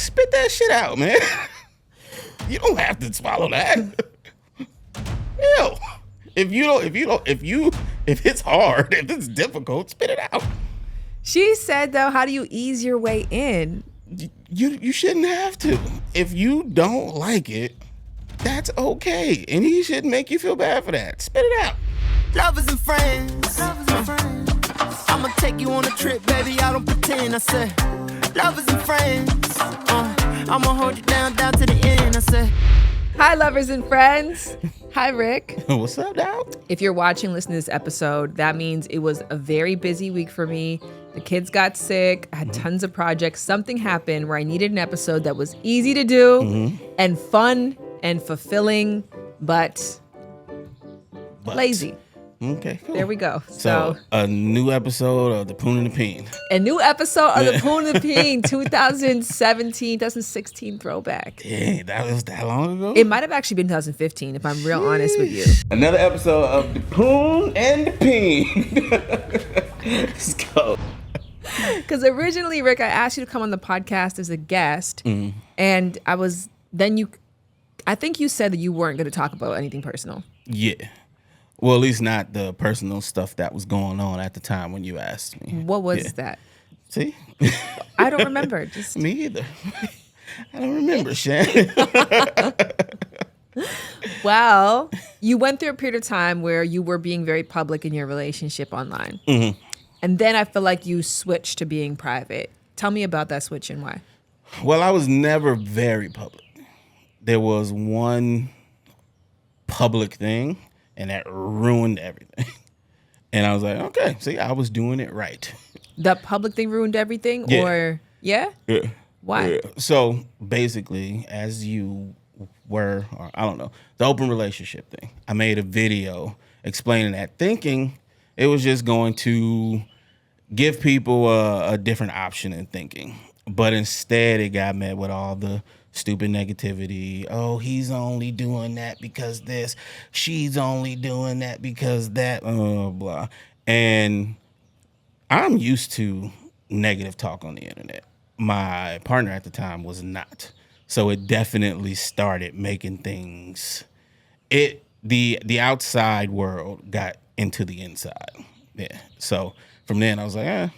spit that shit out, man. You don't have to swallow that. Hell, if it's hard, if it's difficult, spit it out. She said, though, how do you ease your way in? You shouldn't have to. If you don't like it, that's okay. And he shouldn't make you feel bad for that. Spit it out. Lovers and friends. I'ma take you on a trip, baby. I don't pretend. I said, lovers and friends. I'ma hold you down to the end. I said, hi, lovers and friends. Hi, Rick. What's up, Doc? If you're watching, listening to this episode, that means it was a very busy week for me. The kids got sick. I had tons of projects. Something happened where I needed an episode that was easy to do and fun and fulfilling, but lazy. Okay, cool. There we go. So a new episode of the Poon and the Peen. A new episode of the Poon and the Peen, 2017, 2016 throwback. Yeah, that was that long ago? It might have actually been 2015, if I'm real honest with you. Another episode of the Poon and the Peen. Let's go. Because originally, Rick, I asked you to come on the podcast as a guest, and I think you said that you weren't going to talk about anything personal. Yeah. Well, at least not the personal stuff that was going on at the time when you asked me. What was that? See? I don't remember. Me either. I don't remember, Shan. Well, you went through a period of time where you were being very public in your relationship online. Mm-hmm. And then I feel like you switched to being private. Tell me about that switch and why. Well, I was never very public. There was one public thing, and that ruined everything. And I was like, okay, see, I was doing it right. The public thing ruined everything? Yeah. Or, yeah? Yeah. Why? Yeah. So basically, as you were, or I don't know, the open relationship thing, I made a video explaining that, thinking it was just going to give people a different option in thinking. But instead, it got met with all the stupid negativity. Oh, he's only doing that because this. She's only doing that because that. Blah. And I'm used to negative talk on the internet. My partner at the time was not. So it definitely started making things. The outside world got into the inside. Yeah. So from then I was like,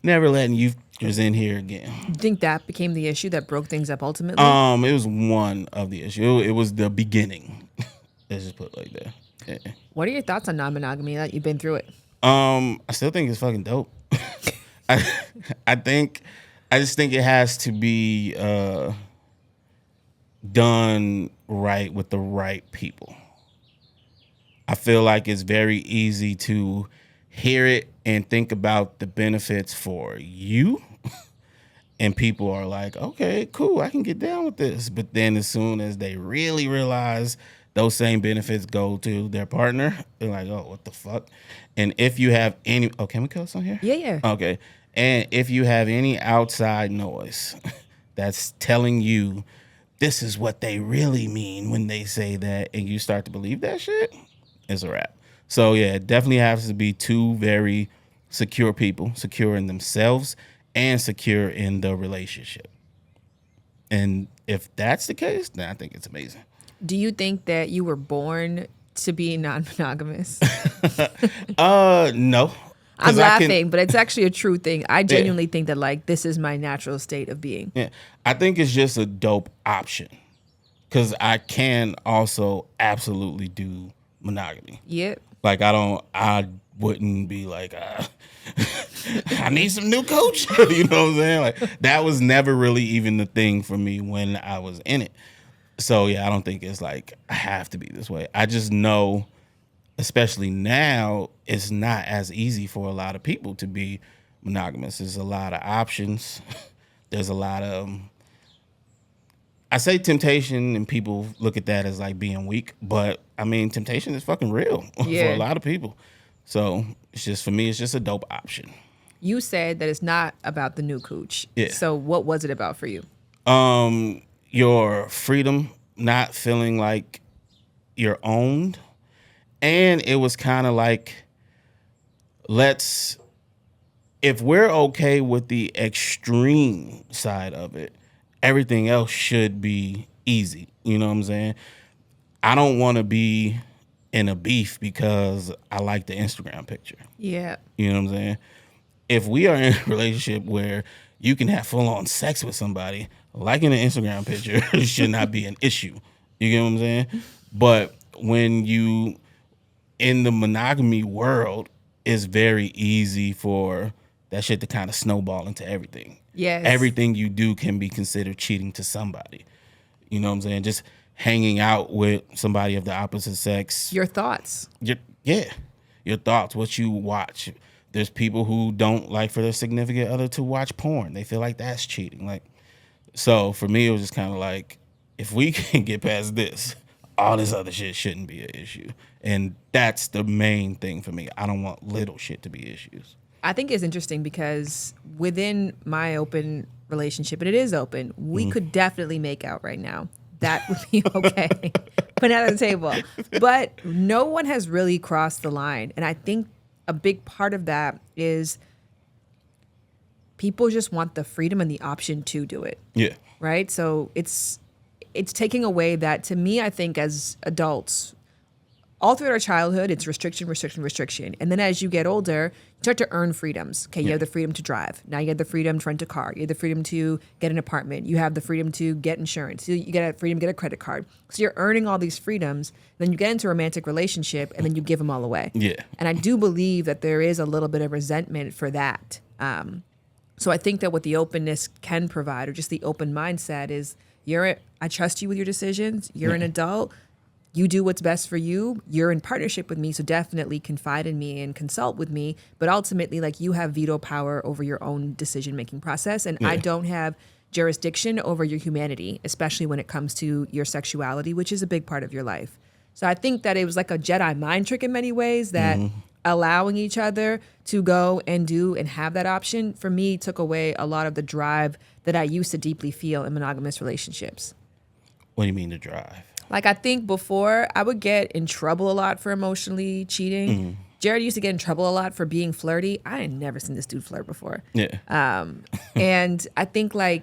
never letting you in here again. You think that became the issue that broke things up ultimately? It was one of the issues. It was the beginning. Let's just put it like that. Yeah. What are your thoughts on non-monogamy that you've been through it? I still think it's fucking dope. I just think it has to be done right with the right people. I feel like it's very easy to hear it and think about the benefits for you. And people are like, okay, cool, I can get down with this. But then as soon as they really realize those same benefits go to their partner, they're like, oh, what the fuck? And if you have any, can we cuss on here? Yeah. Okay. And if you have any outside noise that's telling you this is what they really mean when they say that, and you start to believe that shit, it's a wrap. So yeah, it definitely has to be two very secure people, secure in themselves and secure in the relationship. And if that's the case, then I think it's amazing. Do you think that you were born to be non-monogamous? No. I'm laughing, but it's actually a true thing. I genuinely think that, like, this is my natural state of being. Yeah, I think it's just a dope option because I can also absolutely do monogamy. Yep. Like, I wouldn't be like, I need some new coach. You know what I'm saying? Like, that was never really even the thing for me when I was in it. So, yeah, I don't think it's like I have to be this way. I just know, especially now, it's not as easy for a lot of people to be monogamous. There's a lot of options. There's a lot of, I say temptation, and people look at that as like being weak, but I mean, temptation is fucking real for a lot of people. So it's just, for me, it's just a dope option. You said that it's not about the new cooch. Yeah. So what was it about for you? Your freedom, not feeling like you're owned. And it was kind of like, if we're okay with the extreme side of it, everything else should be easy. You know what I'm saying? I don't want to be in a beef because I like the Instagram picture. Yeah. You know what I'm saying? If we are in a relationship where you can have full on sex with somebody, liking an Instagram picture should not be an issue. You get what I'm saying? But when you in the monogamy world, it's very easy for that shit to kind of snowball into everything. Yes. Everything you do can be considered cheating to somebody. You know what I'm saying? Just hanging out with somebody of the opposite sex. Your thoughts. Your thoughts, what you watch. There's people who don't like for their significant other to watch porn. They feel like that's cheating. Like, so for me, it was just kind of like, if we can get past this, all this other shit shouldn't be an issue. And that's the main thing for me. I don't want little shit to be issues. I think it's interesting because within my open relationship, and it is open, we could definitely make out right now. That would be okay. Put it on the table. But no one has really crossed the line. And I think a big part of that is people just want the freedom and the option to do it. Yeah. Right? So it's taking away that, to me, I think as adults, all throughout our childhood, it's restriction, restriction, restriction. And then as you get older, you start to earn freedoms. Okay, you have the freedom to drive. Now you have the freedom to rent a car. You have the freedom to get an apartment. You have the freedom to get insurance. You get a freedom to get a credit card. So you're earning all these freedoms. Then you get into a romantic relationship, and then you give them all away. Yeah. And I do believe that there is a little bit of resentment for that. So I think that what the openness can provide, or just the open mindset, is I trust you with your decisions. You're an adult. You do what's best for you. You're in partnership with me, so definitely confide in me and consult with me. But ultimately, like, you have veto power over your own decision-making process, and I don't have jurisdiction over your humanity, especially when it comes to your sexuality, which is a big part of your life. So I think that it was like a Jedi mind trick in many ways, that allowing each other to go and do and have that option, for me, took away a lot of the drive that I used to deeply feel in monogamous relationships. What do you mean the drive? Like, I think before, I would get in trouble a lot for emotionally cheating. Jared used to get in trouble a lot for being flirty. I had never seen this dude flirt before. Yeah. And I think, like,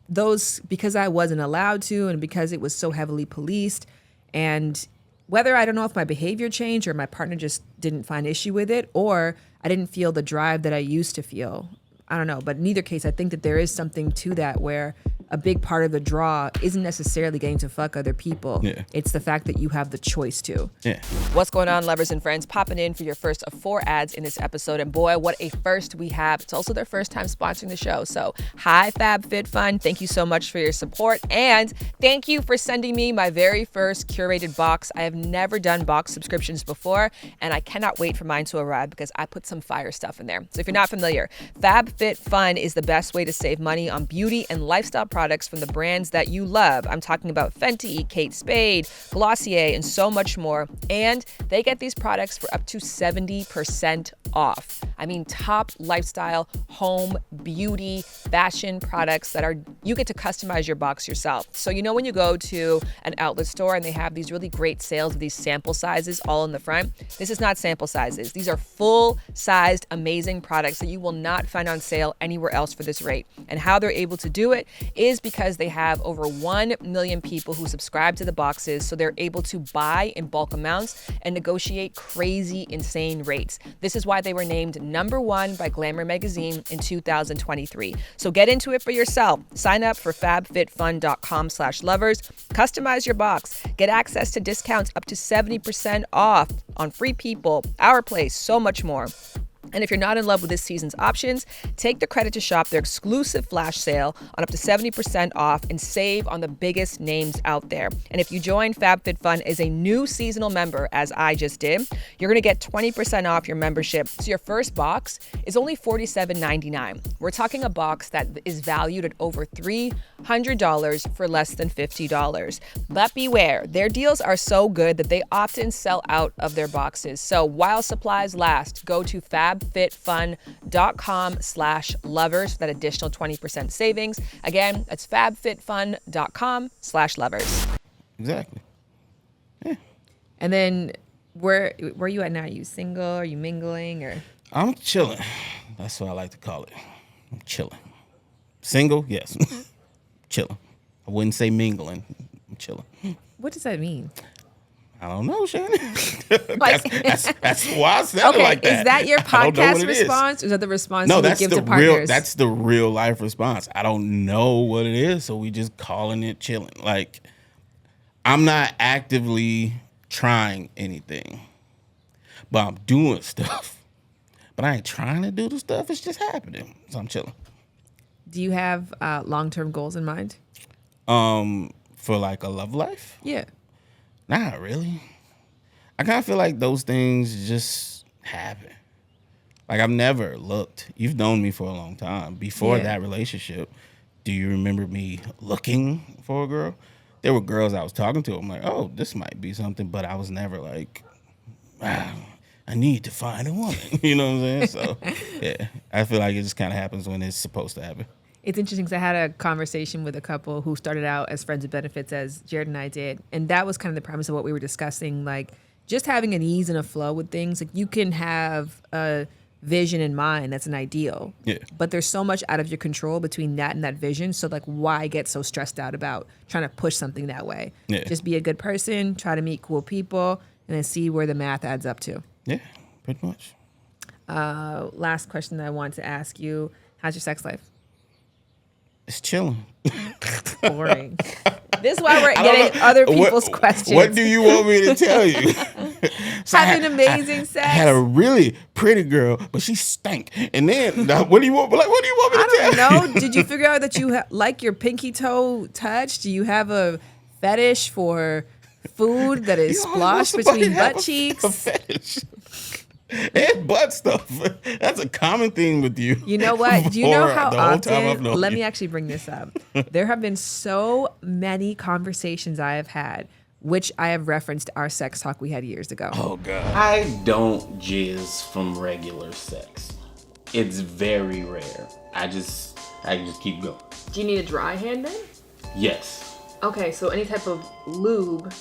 those, because I wasn't allowed to, and because it was so heavily policed, and whether, I don't know if my behavior changed or my partner just didn't find issue with it, or I didn't feel the drive that I used to feel. I don't know. But in either case, I think that there is something to that, where a big part of the draw isn't necessarily getting to fuck other people. Yeah. It's the fact that you have the choice to. Yeah. What's going on, lovers and friends? Popping in for your first of 4 ads in this episode. And boy, what a first we have. It's also their first time sponsoring the show. So hi, Fab Fit Fun. Thank you so much for your support. And thank you for sending me my very first curated box. I have never done box subscriptions before, and I cannot wait for mine to arrive because I put some fire stuff in there. So if you're not familiar, Fab Fit Fun is the best way to save money on beauty and lifestyle products from the brands that you love. I'm talking about Fenty, Kate Spade, Glossier, and so much more. And they get these products for up to 70% off. I mean, top lifestyle, home, beauty, fashion products that you get to customize your box yourself. So, you know, when you go to an outlet store and they have these really great sales of these sample sizes all in the front, this is not sample sizes. These are full-sized, amazing products that you will not find on sale anywhere else for this rate. And how they're able to do it is because they have over 1 million people who subscribe to the boxes, so they're able to buy in bulk amounts and negotiate crazy, insane rates. This is why they were named #1 by Glamour magazine in 2023. So get into it for yourself. Sign up for fabfitfun.com/lovers. Customize your box. Get access to discounts up to 70% off on Free People, Our Place, so much more. And if you're not in love with this season's options, take the credit to shop their exclusive flash sale on up to 70% off and save on the biggest names out there. And if you join FabFitFun as a new seasonal member, as I just did, you're going to get 20% off your membership. So your first box is only $47.99. We're talking a box that is valued at over $300 for less than $50. But beware, their deals are so good that they often sell out of their boxes. So while supplies last, go to fabfitfun.com/lovers for that additional 20% savings. Again, that's fabfitfun.com/lovers. Exactly. Yeah. And then where are you at now? Are you single? Are you mingling? Or I'm chilling. That's what I like to call it. I'm chilling. Single? Yes. chilling. I wouldn't say mingling. I'm chilling. What does that mean? I don't know, Shannon. Like, that's why I sounded okay, like that. is that your I don't know what podcast it is. response, or is that the response No, you would that's give the to partners? that's the real life response. I don't know what it is, so we just calling it chilling. Like, I'm not actively trying anything, but I'm doing stuff. But I ain't trying to do the stuff. It's just happening. So I'm chilling. Do you have long-term goals in mind? For like a love life? Yeah. Not really. I kind of feel like those things just happen. Like, I've never looked. You've known me for a long time. Before that relationship, do you remember me looking for a girl? There were girls I was talking to. I'm like, oh, this might be something. But I was never like, I need to find a woman. You know what I'm saying? So, yeah. I feel like it just kind of happens when it's supposed to happen. It's interesting because I had a conversation with a couple who started out as friends with benefits, as Jared and I did. And that was kind of the premise of what we were discussing. Like, just having an ease and a flow with things. Like, you can have a vision in mind that's an ideal. Yeah. But there's so much out of your control between that and that vision. So, like, why get so stressed out about trying to push something that way? Yeah. Just be a good person, try to meet cool people, and then see where the math adds up to. Yeah, pretty much. Last question that I want to ask you. How's your sex life? It's chilling. Boring. This is why we're getting other people's questions. What do you want me to tell you? So Having amazing sex. I had a really pretty girl, but she stank. And then, what do you want? Like, what do you want me to tell I don't you? know. Did you figure out that you like your pinky toe touch? Do you have a fetish for food that is You don't know sploshed somebody between have butt a cheeks? fetish. And butt stuff. That's a common theme with you. You know what? Do you know For how the whole time I've often? known Let you. me actually bring this up. There have been so many conversations I have had, which I have referenced our sex talk we had years ago. Oh, God. I don't jizz from regular sex. It's very rare. I just keep going. Do you need a dry hand then? Yes. Okay, so any type of lube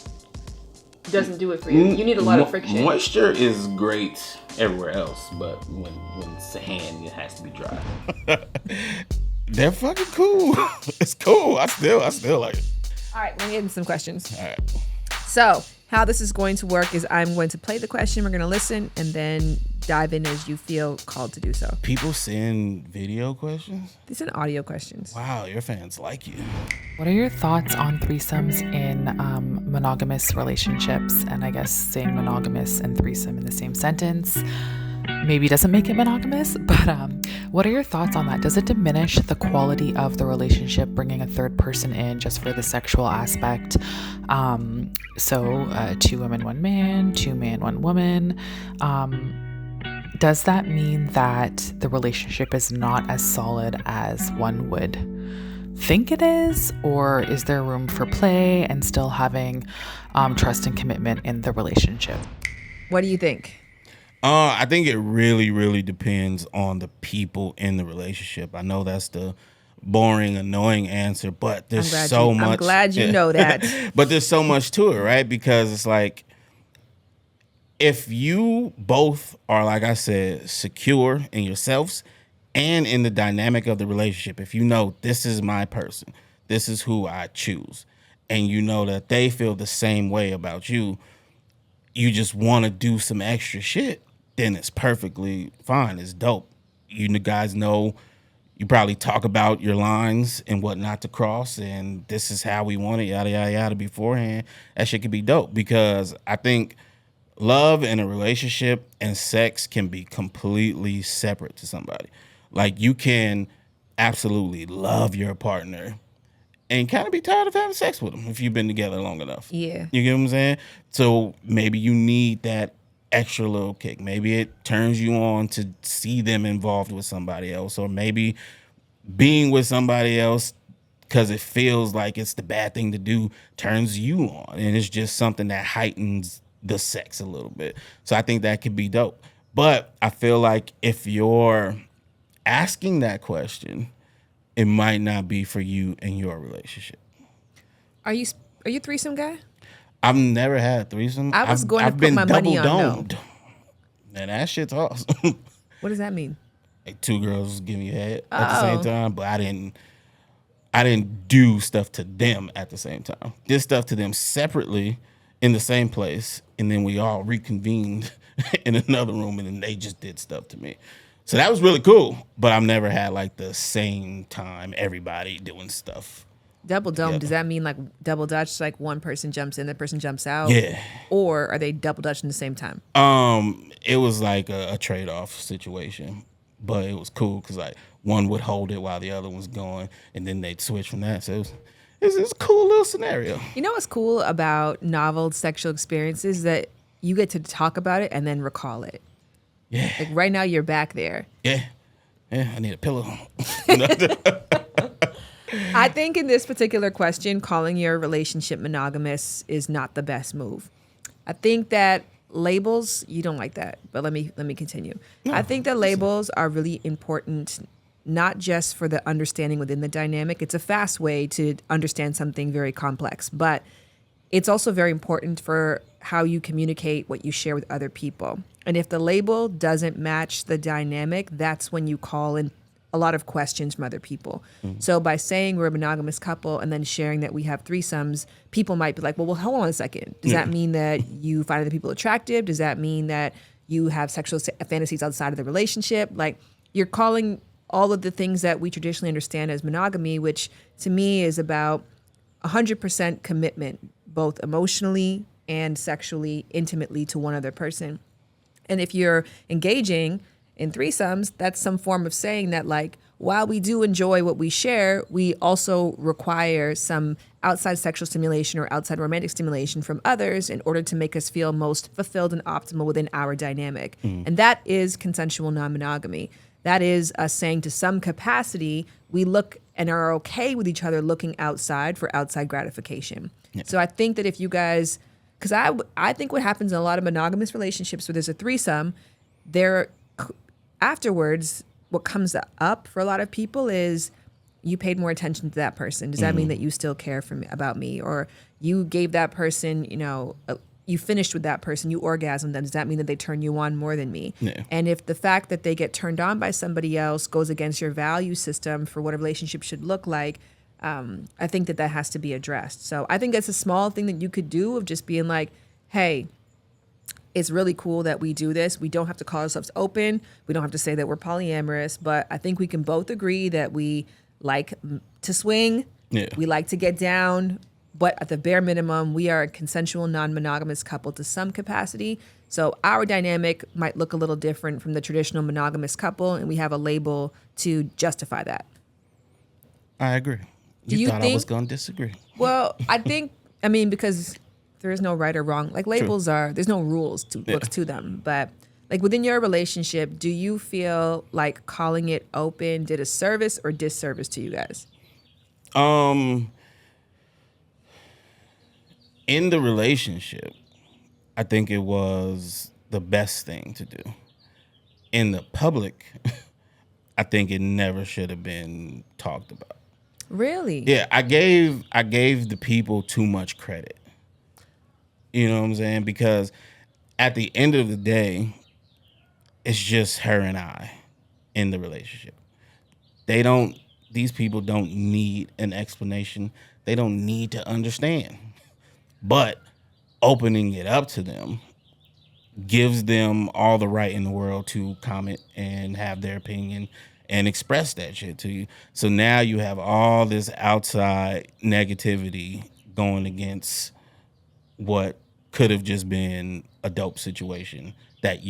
doesn't do it for you. You need a lot of friction. Moisture is great everywhere else, but when it's a hand, it has to be dry. They're fucking cool. It's cool. I still like it. All right, let me get into some questions. All right. So, how this is going to work is I'm going to play the question, we're going to listen, and then dive in as you feel called to do so. People send video questions? These are audio questions. Wow, your fans like you. What are your thoughts on threesomes in monogamous relationships? And I guess saying monogamous and threesome in the same sentence maybe doesn't make it monogamous, but what are your thoughts on that? Does it diminish the quality of the relationship bringing a third person in just for the sexual aspect? So 2 women, 1 man, 2 man, 1 woman. Does that mean that the relationship is not as solid as one would think it is? Or is there room for play and still having trust and commitment in the relationship? What do you think? I think it really, really depends on the people in the relationship. I know that's the boring, annoying answer, but there's so much. I'm glad you know that. But there's so much to it, right? Because it's like, if you both are, like I said, secure in yourselves and in the dynamic of the relationship, if you know this is my person, this is who I choose, and you know that they feel the same way about you, you just want to do some extra shit, then it's perfectly fine. It's dope. You guys know, you probably talk about your lines and what not to cross, and this is how we want it, yada, yada, yada, beforehand. That shit could be dope, because I think love and a relationship and sex can be completely separate to somebody. Like, you can absolutely love your partner and kind of be tired of having sex with them if you've been together long enough. Yeah. You get what I'm saying? So maybe you need that extra little kick. Maybe it turns you on to see them involved with somebody else, or maybe being with somebody else because it feels like it's the bad thing to do turns you on, and it's just something that heightens the sex a little bit. So I think that could be dope. But I feel like if you're asking that question, it might not be for you in your relationship. Are you a threesome guy? I've never had a threesome. I was going to put my money on no. And that shit's awesome. What does that mean? Like 2 girls giving you head at the same time, but I didn't do stuff to them at the same time. Did stuff to them separately in the same place, and then we all reconvened in another room, and then they just did stuff to me. So that was really cool, but I've never had like the same time everybody doing stuff. Double dome, together. does that mean like double dutch, like one person jumps in, the person jumps out? Yeah. Or are they double dutching the same time? It was like a trade-off situation, but it was cool because like one would hold it while the other was going, and then they'd switch from that. So it was a cool little scenario. You know what's cool about novel sexual experiences? That you get to talk about it and then recall it. Yeah. Like right now you're back there. Yeah. I need a pillow. I think in this particular question, calling your relationship monogamous is not the best move. I think that labels, you don't like that, but let me continue. No, I think that labels are really important, not just for the understanding within the dynamic. It's a fast way to understand something very complex, but it's also very important for how you communicate what you share with other people. And if the label doesn't match the dynamic, that's when you call in a lot of questions from other people. So by saying we're a monogamous couple and then sharing that we have threesomes, people might be like, well, hold on a second. Does that mean that you find other people attractive? Does that mean that you have sexual fantasies outside of the relationship? Like, you're calling all of the things that we traditionally understand as monogamy, which to me is about 100% commitment, both emotionally and sexually, intimately to one other person. And if you're engaging in threesomes, that's some form of saying that, like, while we do enjoy what we share, we also require some outside sexual stimulation or outside romantic stimulation from others in order to make us feel most fulfilled and optimal within our dynamic. And that is consensual non-monogamy. That is us saying to some capacity, we look and are okay with each other looking outside for outside gratification. Yeah. So I think that if you guys, because I think what happens in a lot of monogamous relationships where there's a threesome, afterwards, what comes up for a lot of people is you paid more attention to that person. Does that mean that you still care about me? Or you gave that person, you finished with that person, you orgasmed them. Does that mean that they turn you on more than me? Yeah. And if the fact that they get turned on by somebody else goes against your value system for what a relationship should look like, I think that has to be addressed. So I think that's a small thing that you could do of just being like, hey, it's really cool that we do this. We don't have to call ourselves open. We don't have to say that we're polyamorous, but I think we can both agree that we like to swing. Yeah. We like to get down, but at the bare minimum, we are a consensual non-monogamous couple to some capacity. So our dynamic might look a little different from the traditional monogamous couple, and we have a label to justify that. I agree. You thought I was going to disagree. Well, because there is no right or wrong. Like, labels there's no rules to books to them. But like within your relationship, do you feel like calling it open did a service or disservice to you guys? In the relationship, I think it was the best thing to do. In the public, I think it never should have been talked about. Really? Yeah, I gave the people too much credit. You know what I'm saying? Because at the end of the day, it's just her and I in the relationship. These people don't need an explanation. They don't need to understand. But opening it up to them gives them all the right in the world to comment and have their opinion and express that shit to you. So now you have all this outside negativity going against what could have just been a dope situation that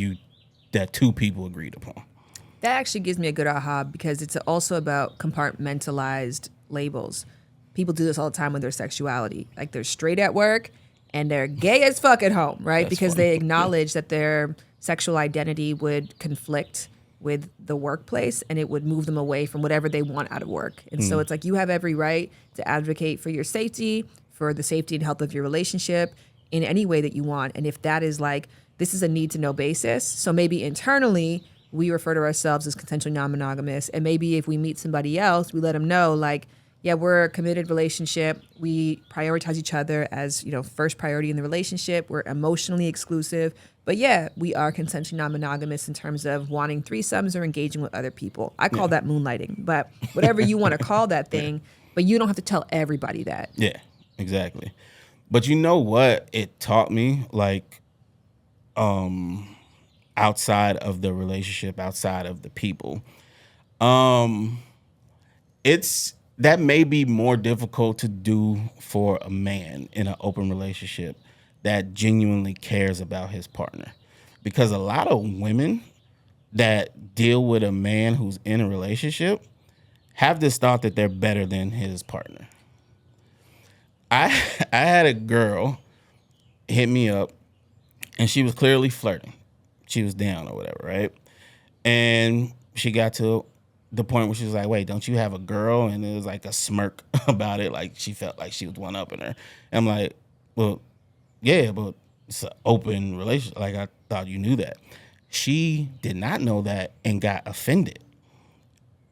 two people agreed upon. That actually gives me a good aha, because it's also about compartmentalized labels. People do this all the time with their sexuality. Like, they're straight at work and they're gay as fuck at home, right? That's because funny. they acknowledge that their sexual identity would conflict with the workplace and it would move them away from whatever they want out of work. And so it's like, you have every right to advocate for your safety, for the safety and health of your relationship in any way that you want. And if that is like, this is a need to know basis. So maybe internally we refer to ourselves as consensually non-monogamous. And maybe if we meet somebody else, we let them know, like, yeah, we're a committed relationship. We prioritize each other as, first priority in the relationship. We're emotionally exclusive. But yeah, we are consensually non-monogamous in terms of wanting threesomes or engaging with other people. I call that moonlighting. But whatever you want to call that thing, But you don't have to tell everybody that. Yeah, exactly. But you know what it taught me? Like, outside of the relationship, outside of the people, it's that may be more difficult to do for a man in an open relationship that genuinely cares about his partner. Because a lot of women that deal with a man who's in a relationship have this thought that they're better than his partner. I had a girl hit me up, and she was clearly flirting. She was down or whatever, right? And she got to the point where she was like, wait, don't you have a girl? And it was like a smirk about it, like she felt like she was one-upping her. And I'm like, well, yeah, but it's an open relationship. Like, I thought you knew that. She did not know that and got offended.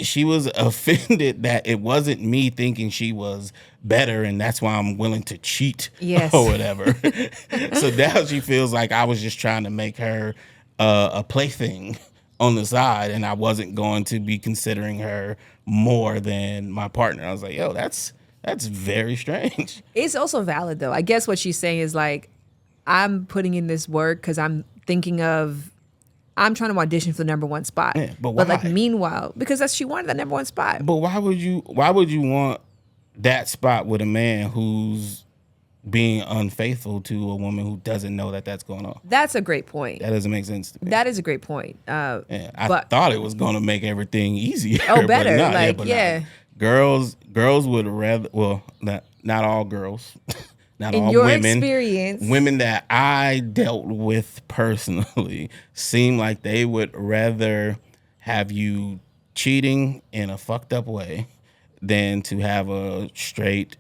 She was offended that it wasn't me thinking she was better, and that's why I'm willing to cheat or whatever. So now she feels like I was just trying to make her a plaything on the side, and I wasn't going to be considering her more than my partner. I was like, yo, that's very strange. It's also valid, though. I guess what she's saying is like, I'm putting in this work because I'm thinking of, I'm trying to audition for the number one spot. Yeah, but why? Like, meanwhile, because she wanted that number one spot. But why would you want that spot with a man who's being unfaithful to a woman who doesn't know that that's going on? That's a great point. That doesn't make sense to me. That is a great point. I thought it was going to make everything easier. Oh, better. Not. Girls would rather, well, not all girls. Not in all your women, experience, women that I dealt with personally seem like they would rather have you cheating in a fucked up way than to have a straight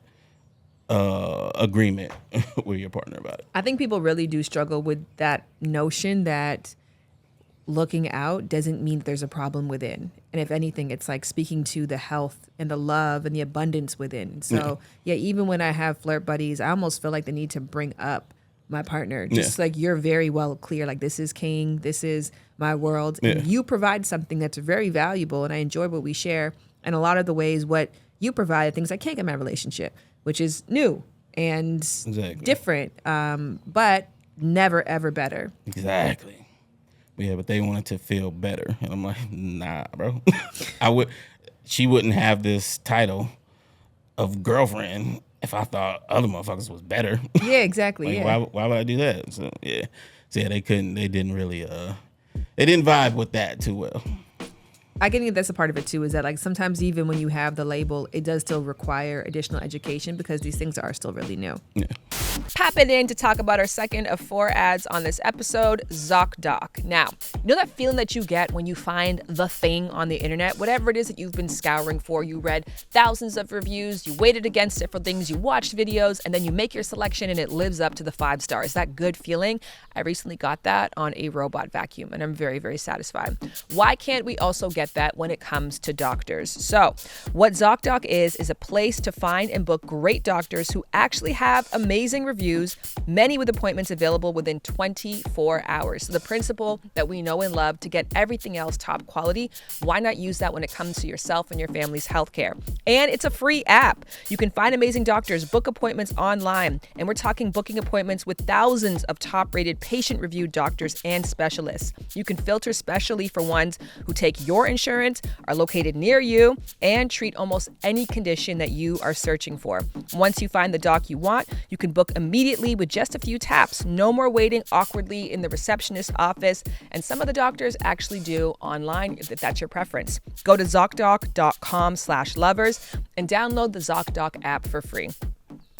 agreement with your partner about it. I think people really do struggle with that notion that looking out doesn't mean that there's a problem within. And if anything, it's like speaking to the health and the love and the abundance within. So yeah, even when I have flirt buddies, I almost feel like the need to bring up my partner. Just like, you're very well clear, like, this is king, this is my world. And you provide something that's very valuable, and I enjoy what we share. And a lot of the ways what you provide, things I can't get in my relationship, which is new and different, but never, ever better. Exactly. Yeah, but they wanted to feel better. And I'm like, nah, bro. She wouldn't have this title of girlfriend if I thought other motherfuckers was better. Yeah, exactly. Like, why would I do that? So yeah, they didn't really, they didn't vibe with that too well. I think that's a part of it too, is that like sometimes even when you have the label, it does still require additional education because these things are still really new. Yeah. Popping in to talk about our second of 4 ads on this episode, Zoc Doc. Now, you know that feeling that you get when you find the thing on the internet, whatever it is that you've been scouring for, you read thousands of reviews, you weighted against it for things, you watched videos, and then you make your selection and it lives up to the 5 stars. That good feeling, I recently got that on a robot vacuum and I'm very, very satisfied. Why can't we also get that when it comes to doctors? So what Zoc Doc is a place to find and book great doctors who actually have amazing reviews, many with appointments available within 24 hours. So the principle that we know and love, to get everything else top quality, why not use that when it comes to yourself and your family's healthcare? And it's a free app. You can find amazing doctors, book appointments online, and we're talking booking appointments with thousands of top-rated patient-reviewed doctors and specialists. You can filter specially for ones who take your insurance, are located near you, and treat almost any condition that you are searching for. Once you find the doc you want, you can book immediately with just a few taps. No more waiting awkwardly in the receptionist's office, and some of the doctors actually do online if that's your preference. Go to ZocDoc.com/lovers and download the Zoc Doc app for free.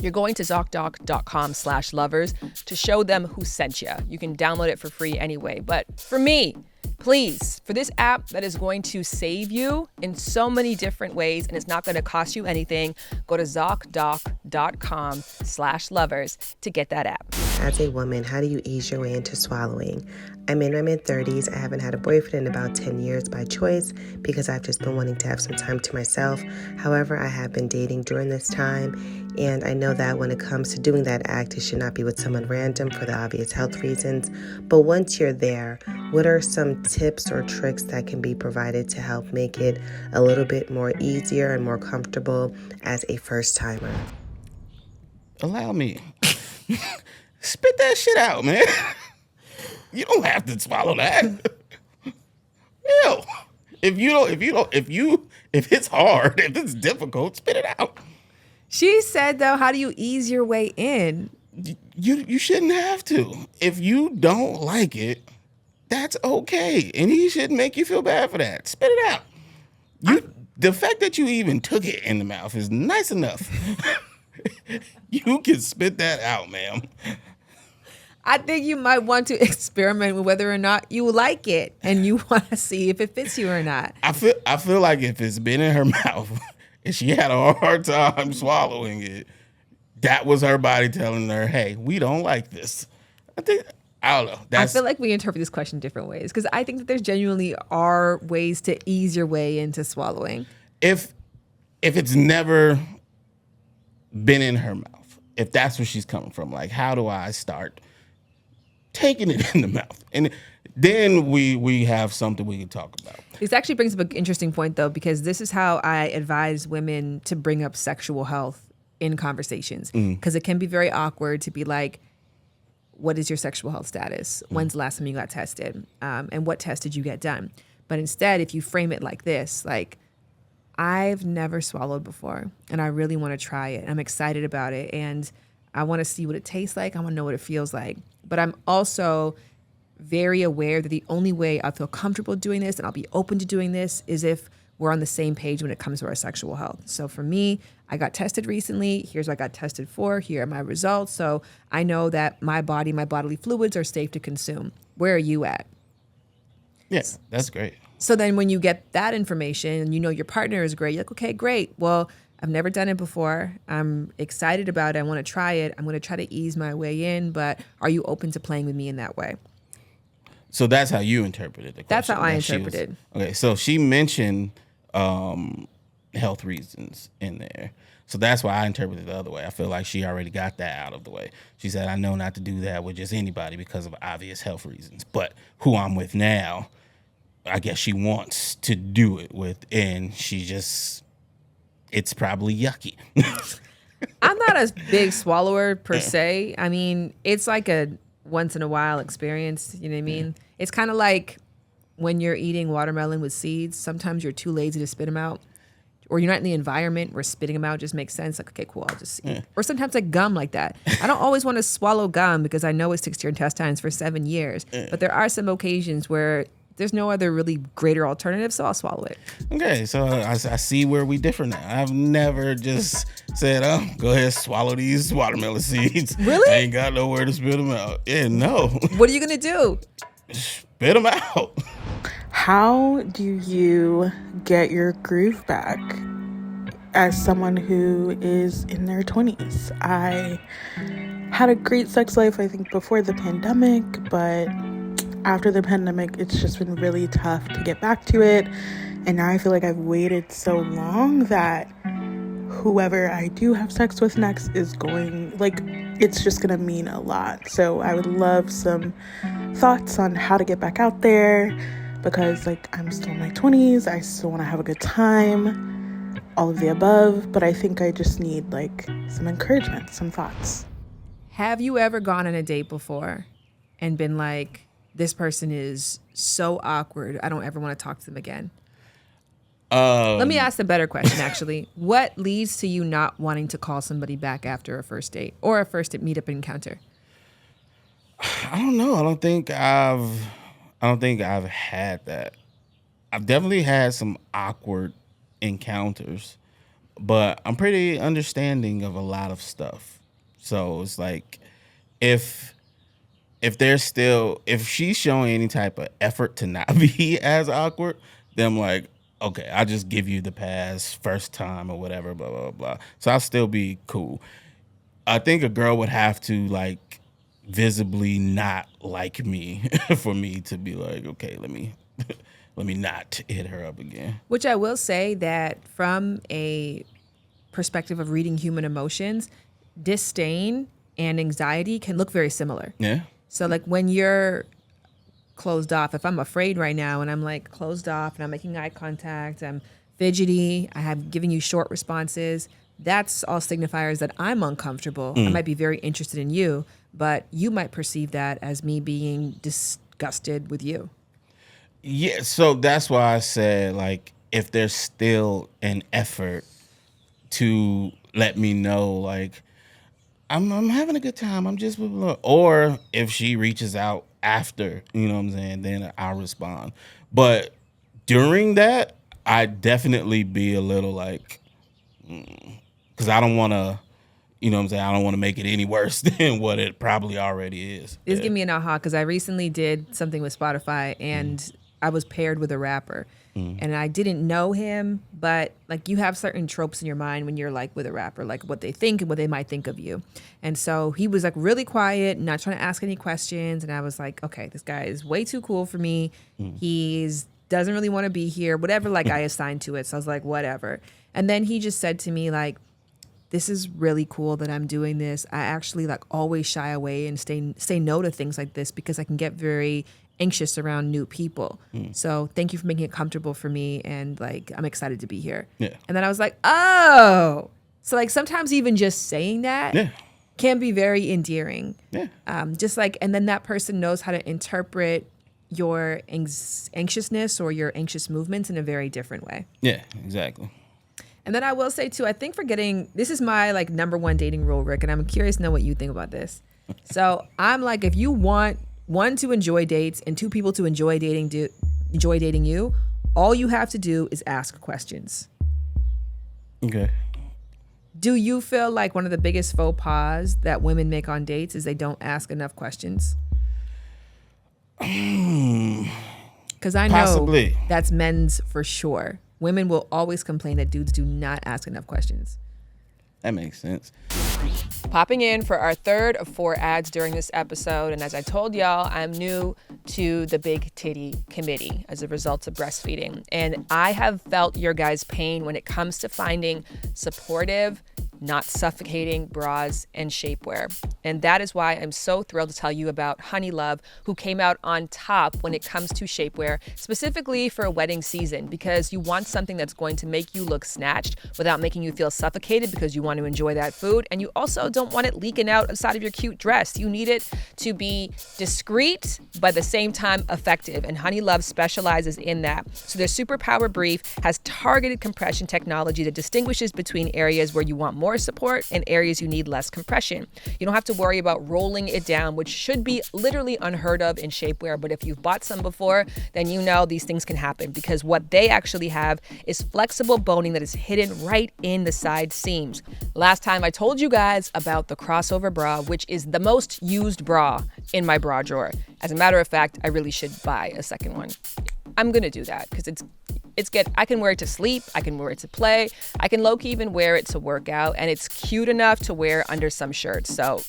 You're going to ZocDoc.com/lovers to show them who sent you. You can download it for free anyway. But for me, please, for this app that is going to save you in so many different ways and it's not going to cost you anything, go to ZocDoc.com/lovers to get that app. As a woman, how do you ease your way into swallowing? I'm in my mid-30s. I haven't had a boyfriend in about 10 years by choice because I've just been wanting to have some time to myself. However, I have been dating during this time, and I know that when it comes to doing that act, it should not be with someone random for the obvious health reasons. But once you're there, what are some tips or tricks that can be provided to help make it a little bit more easier and more comfortable as a first-timer? Allow me. Spit that shit out, man. You don't have to swallow that. Hell, if it's hard, if it's difficult, spit it out. She said, though, how do you ease your way in? You shouldn't have to. If you don't like it, that's okay. And he shouldn't make you feel bad for that. Spit it out. The fact that you even took it in the mouth is nice enough. You can spit that out, ma'am. I think you might want to experiment with whether or not you like it and you want to see if it fits you or not. I feel like if it's been in her mouth and she had a hard time swallowing it, that was her body telling her, hey, we don't like this. I don't know. I feel like we interpret this question different ways because I think that there genuinely are ways to ease your way into swallowing. If it's never been in her mouth, if that's where she's coming from, like, how do I start taking it in the mouth? And then we have something we can talk about. This actually brings up an interesting point, though, because this is how I advise women to bring up sexual health in conversations. Because it can be very awkward to be like, what is your sexual health status? When's the last time you got tested? And what test did you get done? But instead, if you frame it like this, like, I've never swallowed before, and I really want to try it. I'm excited about it, and I want to see what it tastes like. I want to know what it feels like. But I'm also very aware that the only way I feel comfortable doing this and I'll be open to doing this is if we're on the same page when it comes to our sexual health. So for me, I got tested recently. Here's what I got tested for. Here are my results. So I know that my body, my bodily fluids are safe to consume. Where are you at? Yes, that's great. So then when you get that information and you know your partner is great, you're like, okay, great. Well, I've never done it before. I'm excited about it. I want to try it. I'm going to try to ease my way in, but are you open to playing with me in that way? So that's how you interpreted the question. That's how I interpreted. Okay, so she mentioned health reasons in there. So that's why I interpreted it the other way. I feel like she already got that out of the way. She said, I know not to do that with just anybody because of obvious health reasons. But who I'm with now, I guess she wants to do it with, and she just, it's probably yucky. I'm not a big swallower per se. I mean, it's like a once in a while experience. You know what I mean? It's kind of like when you're eating watermelon with seeds. Sometimes you're too lazy to spit them out, or you're not in the environment where spitting them out just makes sense. Like, okay, cool, I'll just eat. Or sometimes like gum like that. I don't always want to swallow gum because I know it sticks to your intestines for 7 years. But there are some occasions where there's no other really greater alternative, so I'll swallow it. Okay, so I see where we differ now. I've never just said, oh, go ahead, swallow these watermelon seeds. Really? I ain't got nowhere to spit them out. Yeah, no. What are you going to do? Spit them out. How do you get your groove back as someone who is in their 20s? I had a great sex life, I think, before the pandemic, but after the pandemic, it's just been really tough to get back to it. And now I feel like I've waited so long that whoever I do have sex with next is going, like, it's just going to mean a lot. So I would love some thoughts on how to get back out there because, like, I'm still in my 20s. I still want to have a good time, all of the above. But I think I just need, like, some encouragement, some thoughts. Have you ever gone on a date before and been like, this person is so awkward, I don't ever want to talk to them again? Let me ask a better question, actually. What leads to you not wanting to call somebody back after a first date or a first meetup encounter? I don't know. I don't think I've had that. I've definitely had some awkward encounters, but I'm pretty understanding of a lot of stuff. So it's like if she's showing any type of effort to not be as awkward, then I'm like, okay, I'll just give you the pass first time or whatever, blah, blah, blah. So I'll still be cool. I think a girl would have to, like, visibly not like me for me to be like, okay, let me not hit her up again. Which I will say that from a perspective of reading human emotions, disdain and anxiety can look very similar. Yeah. So like when you're closed off, if I'm afraid right now and I'm like closed off and I'm making eye contact, I'm fidgety, I have given you short responses, that's all signifiers that I'm uncomfortable. I might be very interested in you, but you might perceive that as me being disgusted with you. Yeah, so that's why I said, like, if there's still an effort to let me know, like, I'm having a good time, I'm just, or if she reaches out after, you know what I'm saying, then I'll respond. But during that, I definitely be a little like, because I don't want to, you know what I'm saying, I don't want to make it any worse than what it probably already is. This give me an aha because I recently did something with Spotify and I was paired with a rapper and I didn't know him, but like you have certain tropes in your mind when you're like with a rapper, like what they think and what they might think of you. And so he was like really quiet, not trying to ask any questions. And I was like, okay, this guy is way too cool for me. He's doesn't really want to be here, whatever like I assigned to it. So I was like, whatever. And then he just said to me like, this is really cool that I'm doing this. I actually like always shy away and say no to things like this because I can get very anxious around new people. So thank you for making it comfortable for me. And like, I'm excited to be here. Yeah. And then I was like, oh, so like sometimes even just saying that can be very endearing. Yeah. Just like, and then that person knows how to interpret your anxiousness or your anxious movements in a very different way. Yeah, exactly. And then I will say too, I think this is my like number one dating rule, Rick, and I'm curious to know what you think about this. So I'm like, if you want one to enjoy dates and two people to enjoy dating you, all you have to do is ask questions. Okay. Do you feel like one of the biggest faux pas that women make on dates is they don't ask enough questions? Because I know Possibly. that's men's for sure. Women will always complain that dudes do not ask enough questions. That makes sense. Popping in for our third of 4 ads during this episode. And as I told y'all, I'm new to the Big Titty Committee as a result of breastfeeding. And I have felt your guys' pain when it comes to finding supportive, not suffocating bras and shapewear. And that is why I'm so thrilled to tell you about Honey Love, who came out on top when it comes to shapewear, specifically for a wedding season, because you want something that's going to make you look snatched without making you feel suffocated because you want to enjoy that food. And you also don't want it leaking out outside of your cute dress. You need it to be discreet, but at the same time effective. And Honey Love specializes in that. So their Superpower Brief has targeted compression technology that distinguishes between areas where you want more support and areas you need less compression. You don't have to worry about rolling it down, which should be literally unheard of in shapewear. But if you've bought some before, then you know these things can happen because what they actually have is flexible boning that is hidden right in the side seams. Last time I told you guys about the crossover bra, which is the most used bra in my bra drawer. As a matter of fact, I really should buy a second one. I'm gonna do that because I can wear it to sleep, I can wear it to play, I can low-key even wear it to work out, and it's cute enough to wear under some shirts. So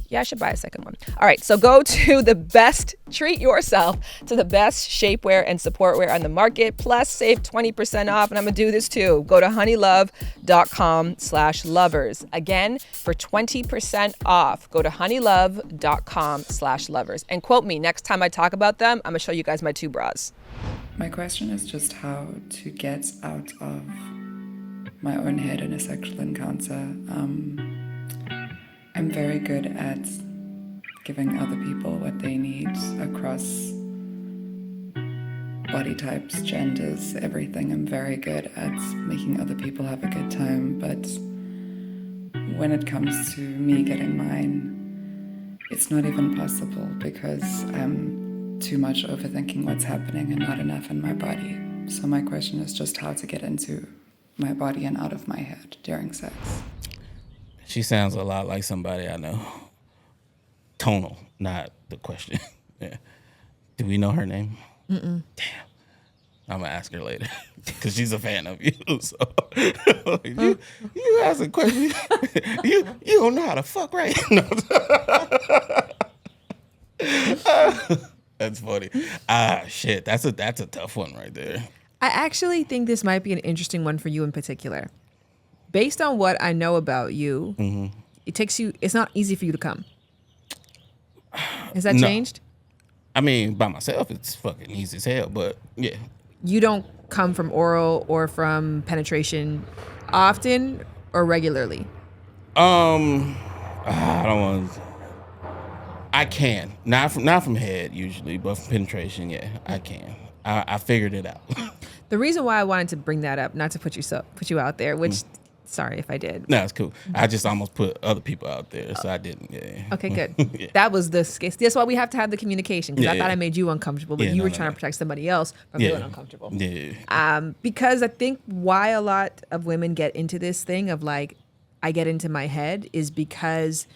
yeah, I should buy a second one. All right, so treat yourself to the best shapewear and supportwear on the market, plus save 20% off, and I'm gonna do this too. Go to honeylove.com/lovers. Again, for 20% off, go to honeylove.com/lovers. And quote me, next time I talk about them, I'm gonna show you guys my 2 bras. My question is just how to get out of my own head in a sexual encounter. I'm very good at giving other people what they need across body types, genders, everything. I'm very good at making other people have a good time, but when it comes to me getting mine, it's not even possible because I'm too much overthinking what's happening and not enough in my body. So my question is just how to get into my body and out of my head during sex. She sounds a lot like somebody I know. Tonal, not the question. Yeah. Do we know her name? Mm-mm. Damn. I'm going to ask her later because she's a fan of you. So you ask a question. you don't know how to fuck, right? No. That's funny. Shit, that's a tough one right there. I actually think this might be an interesting one for you in particular. Based on what I know about you, it's not easy for you to come. Has that changed? I mean, by myself, it's fucking easy as hell, but yeah. You don't come from oral or from penetration often or regularly? I don't want to. I can. Not from head usually, but from penetration, yeah, I can. I figured it out. The reason why I wanted to bring that up, not to put you out there, which sorry if I did. No, it's cool. I just almost put other people out there, so I didn't. Yeah. Okay, good. Yeah. That was the case. That's why we have to have the communication, because I thought I made you uncomfortable, but you were trying to protect somebody else from feeling uncomfortable. Yeah. Because I think why a lot of women get into this thing of like, I get into my head is because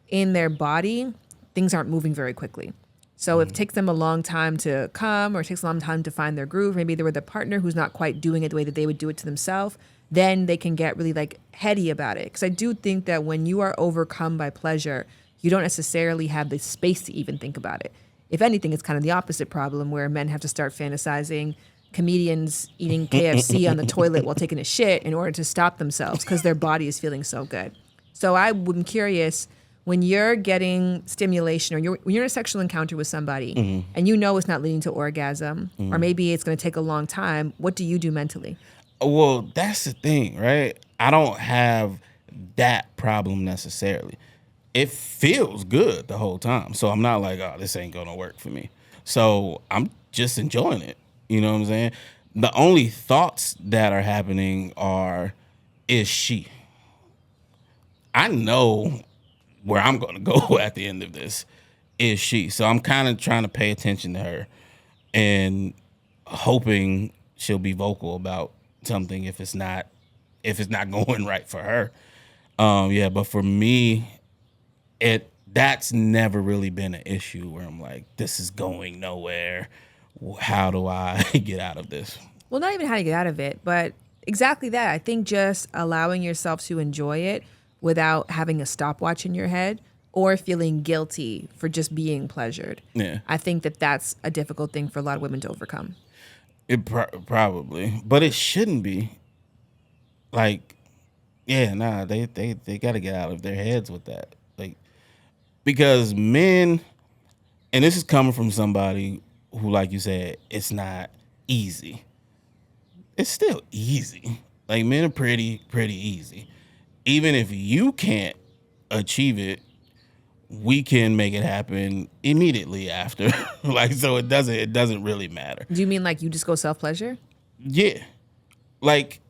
in their body, things aren't moving very quickly. So if it takes them a long time to come or it takes a long time to find their groove, maybe they're with a partner who's not quite doing it the way that they would do it to themselves, then they can get really like heady about it. Because I do think that when you are overcome by pleasure, you don't necessarily have the space to even think about it. If anything, it's kind of the opposite problem where men have to start fantasizing comedians eating KFC on the toilet while taking a shit in order to stop themselves because their body is feeling so good. So I'm curious, when you're getting stimulation or when you're in a sexual encounter with somebody and you know it's not leading to orgasm or maybe it's going to take a long time, what do you do mentally? Well, that's the thing, right? I don't have that problem necessarily. It feels good the whole time. So I'm not like, oh, this ain't going to work for me. So I'm just enjoying it. You know what I'm saying? The only thoughts that are happening are, is she? I know where I'm going to go at the end of this. Is she? So I'm kind of trying to pay attention to her and hoping she'll be vocal about something if it's not going right for her. But for me, that's never really been an issue where I'm like, this is going nowhere. How do I get out of this? Well, not even how to get out of it, but exactly that. I think just allowing yourself to enjoy it without having a stopwatch in your head or feeling guilty for just being pleasured. Yeah. I think that's a difficult thing for a lot of women to overcome. It probably, but it shouldn't be. Like, they got to get out of their heads with that. Like, because men, and this is coming from somebody who, like you said, it's not easy. It's still easy. Like, men are pretty easy. Even if you can't achieve it, we can make it happen immediately after. Like, so it doesn't really matter. Do you mean like you just go self-pleasure? Yeah. Like,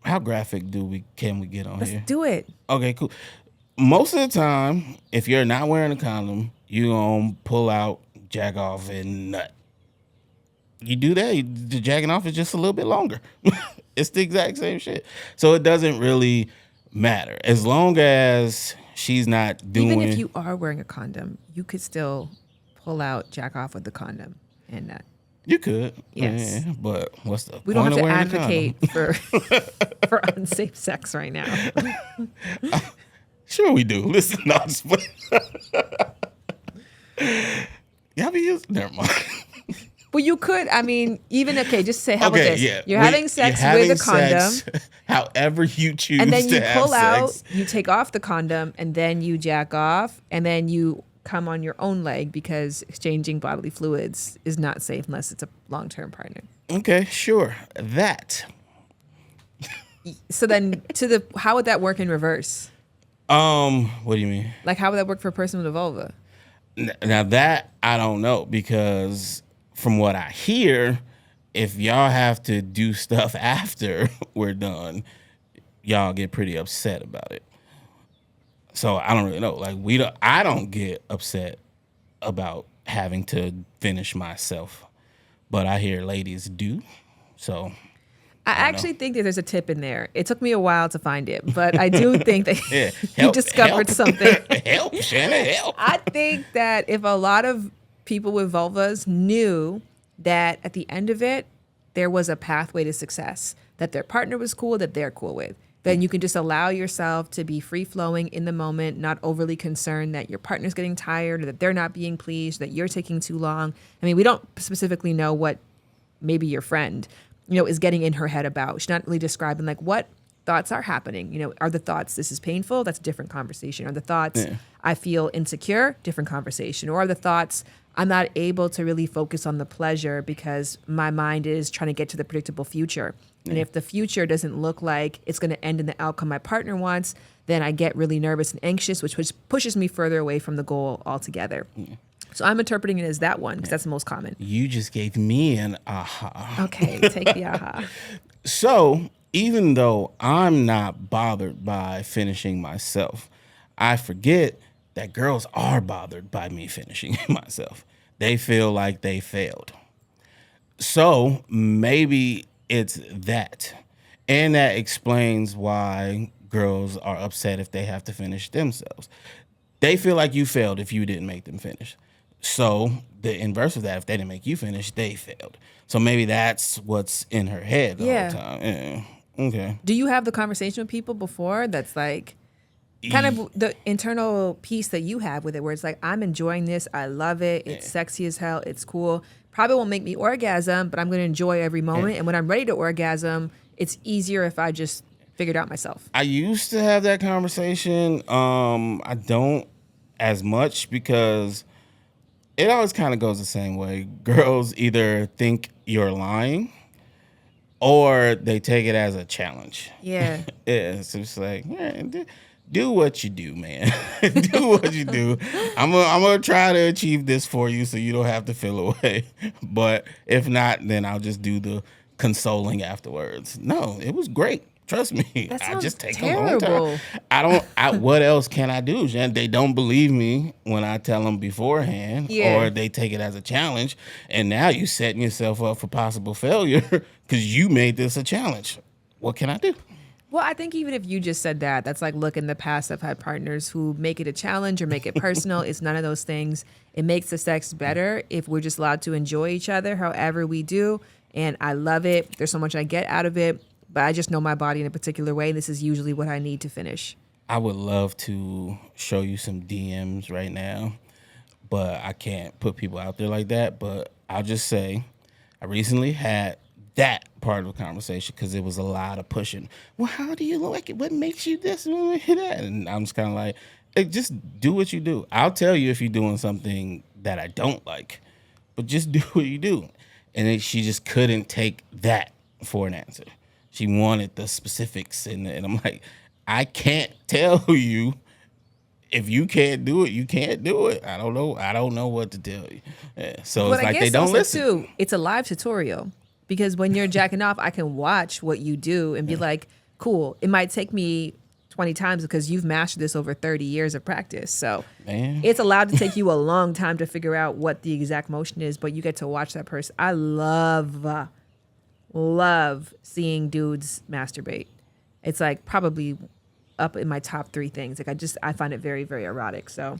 how graphic can we get on here? Let's do it. Okay, cool. Most of the time, if you're not wearing a condom, you're going to pull out, jack off, and nut. You do that, the jacking off is just a little bit longer. It's the exact same shit. So it doesn't really matter. As long as she's not doing... Even if you are wearing a condom, you could still pull out, jack off with the condom and nut. You could. Yes. Yeah, but what's the We point don't have of to wearing advocate for unsafe sex right now. Sure we do. Listen, no, y'all be using... Never mind. Well, you could. I mean, even just say, how about this? Yeah. You're having sex with a condom. However you choose to have and then you pull out, sex. you take off the condom, and then you jack off, and then you come on your own leg because exchanging bodily fluids is not safe unless it's a long-term partner. Okay, sure. That. So then how would that work in reverse? What do you mean? Like, how would that work for a person with a vulva? Now that I don't know, because from what I hear, if y'all have to do stuff after we're done, y'all get pretty upset about it. So I don't really know. Like, I don't get upset about having to finish myself, but I hear ladies do. So I actually think that there's a tip in there. It took me a while to find it, but I do think that you discovered something. Help, Shannon, help. I think that if a lot of people with vulvas knew that at the end of it, there was a pathway to success, that their partner was cool, that they're cool with. then you can just allow yourself to be free flowing in the moment, not overly concerned that your partner's getting tired or that they're not being pleased, that you're taking too long. I mean, we don't specifically know what maybe your friend, is getting in her head about. She's not really describing like what thoughts are happening. Are the thoughts, this is painful? That's a different conversation. Are the thoughts, I feel insecure? Different conversation. Or are the thoughts, I'm not able to really focus on the pleasure because my mind is trying to get to the predictable future. And if the future doesn't look like it's going to end in the outcome my partner wants, then I get really nervous and anxious, which pushes me further away from the goal altogether. So I'm interpreting it as that one because that's the most common. You just gave me an aha. Okay, take the aha. So even though I'm not bothered by finishing myself, I forget that girls are bothered by me finishing myself. They feel like they failed. So maybe it's that. And that explains why girls are upset if they have to finish themselves. They feel like you failed if you didn't make them finish. So the inverse of that, if they didn't make you finish, they failed. So maybe that's what's in her head the whole time. Yeah. Okay. Do you have the conversation with people before that's like kind of the internal piece that you have with it where it's like, I'm enjoying this. I love it. It's sexy as hell. It's cool. Probably won't make me orgasm, but I'm going to enjoy every moment. And when I'm ready to orgasm, it's easier if I just figure it out myself. I used to have that conversation. I don't as much because it always kind of goes the same way. Girls either think you're lying or they take it as a challenge. Yeah. So it's like, do what you do, man. Do what you do. I'm gonna try to achieve this for you so you don't have to feel away. But if not, then I'll just do the consoling afterwards. No, it was great. Trust me. That I sounds just take terrible. a long time. What else can I do, Shan? They don't believe me when I tell them beforehand, or they take it as a challenge. And now you setting yourself up for possible failure because you made this a challenge. What can I do? Well, I think even if you just said that, that's like, look, in the past, I've had partners who make it a challenge or make it personal. It's none of those things. It makes the sex better if we're just allowed to enjoy each other however we do. And I love it. There's so much I get out of it, but I just know my body in a particular way. This is usually what I need to finish. I would love to show you some DMs right now, but I can't put people out there like that. But I'll just say I recently had that part of the conversation because it was a lot of pushing. Well, how do you like it? What makes you this and that? And I'm just kind of like, hey, just do what you do. I'll tell you if you're doing something that I don't like, but just do what you do. And then she just couldn't take that for an answer. She wanted the specifics, and I'm like, I can't tell you. If you can't do it, you can't do it. I don't know what to tell you. Yeah. So but it's like they don't listen. Too, it's a live tutorial. Because when you're jacking off, I can watch what you do and be like, cool. It might take me 20 times because you've mastered this over 30 years of practice. So it's allowed to take you a long time to figure out what the exact motion is, but you get to watch that person. I love seeing dudes masturbate. It's like probably up in my top 3 things. Like I find it very, very erotic. So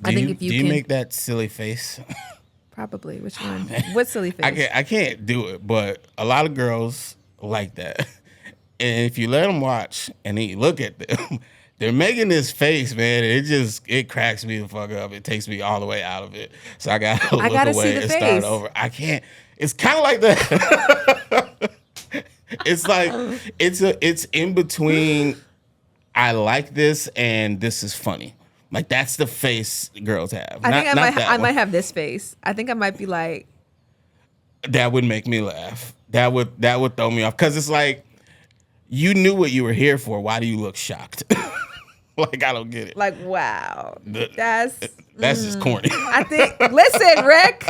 I think if you can make that silly face. Probably. Which one? What silly face? I can't do it, but a lot of girls like that. And if you let them watch and then you look at them, they're making this face, man. It cracks me the fuck up. It takes me all the way out of it. So I gotta look away and start over. I can't. It's kind of like that. It's like it's in between. I like this and this is funny. Like that's the face girls have. I might have this face. I think I might be like. That would make me laugh. That would throw me off because it's like you knew what you were here for. Why do you look shocked? Like I don't get it. Like wow, that's just corny. I think. Listen, Rick.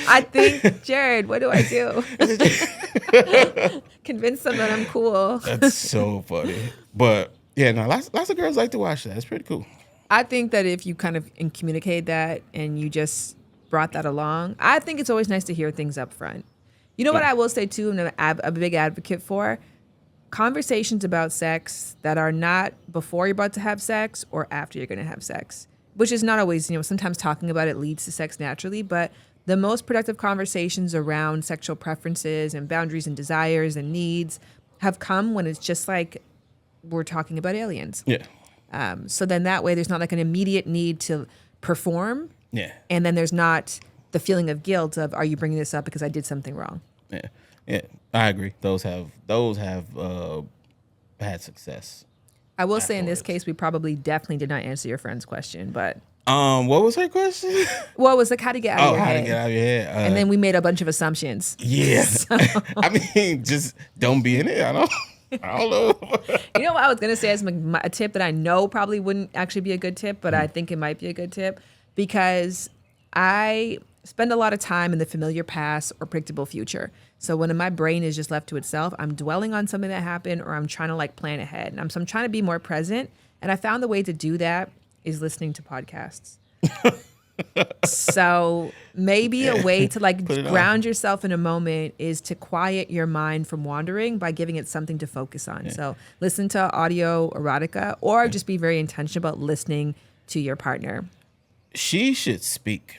I think Jared. What do I do? Convince them that I'm cool. That's so funny. But yeah, no, lots of girls like to watch that. It's pretty cool. I think that if you kind of communicate that and you just brought that along, I think it's always nice to hear things up front. You know what I will say too, and I'm a big advocate for? Conversations about sex that are not before you're about to have sex or after you're going to have sex, which is not always, sometimes talking about it leads to sex naturally, but the most productive conversations around sexual preferences and boundaries and desires and needs have come when it's just like we're talking about aliens. Yeah. So then that way there's not like an immediate need to perform. Yeah. And then there's not the feeling of guilt of, are you bringing this up because I did something wrong? Yeah. Yeah. I agree. Those have had success. I will say in this case, we probably definitely did not answer your friend's question, but. What was her question? Well, it was like how to get out of your how head. to get out of your head. And then we made a bunch of assumptions. Yeah. So. I mean, just don't be in it. I don't know. You know what I was going to say is a tip that I know probably wouldn't actually be a good tip, but I think it might be a good tip because I spend a lot of time in the familiar past or predictable future. So when my brain is just left to itself, I'm dwelling on something that happened or I'm trying to like plan ahead. And so I'm trying to be more present. And I found the way to do that is listening to podcasts. So maybe a way to like ground yourself in a moment is to quiet your mind from wandering by giving it something to focus on. Yeah. So listen to audio erotica or just be very intentional about listening to your partner. She should speak.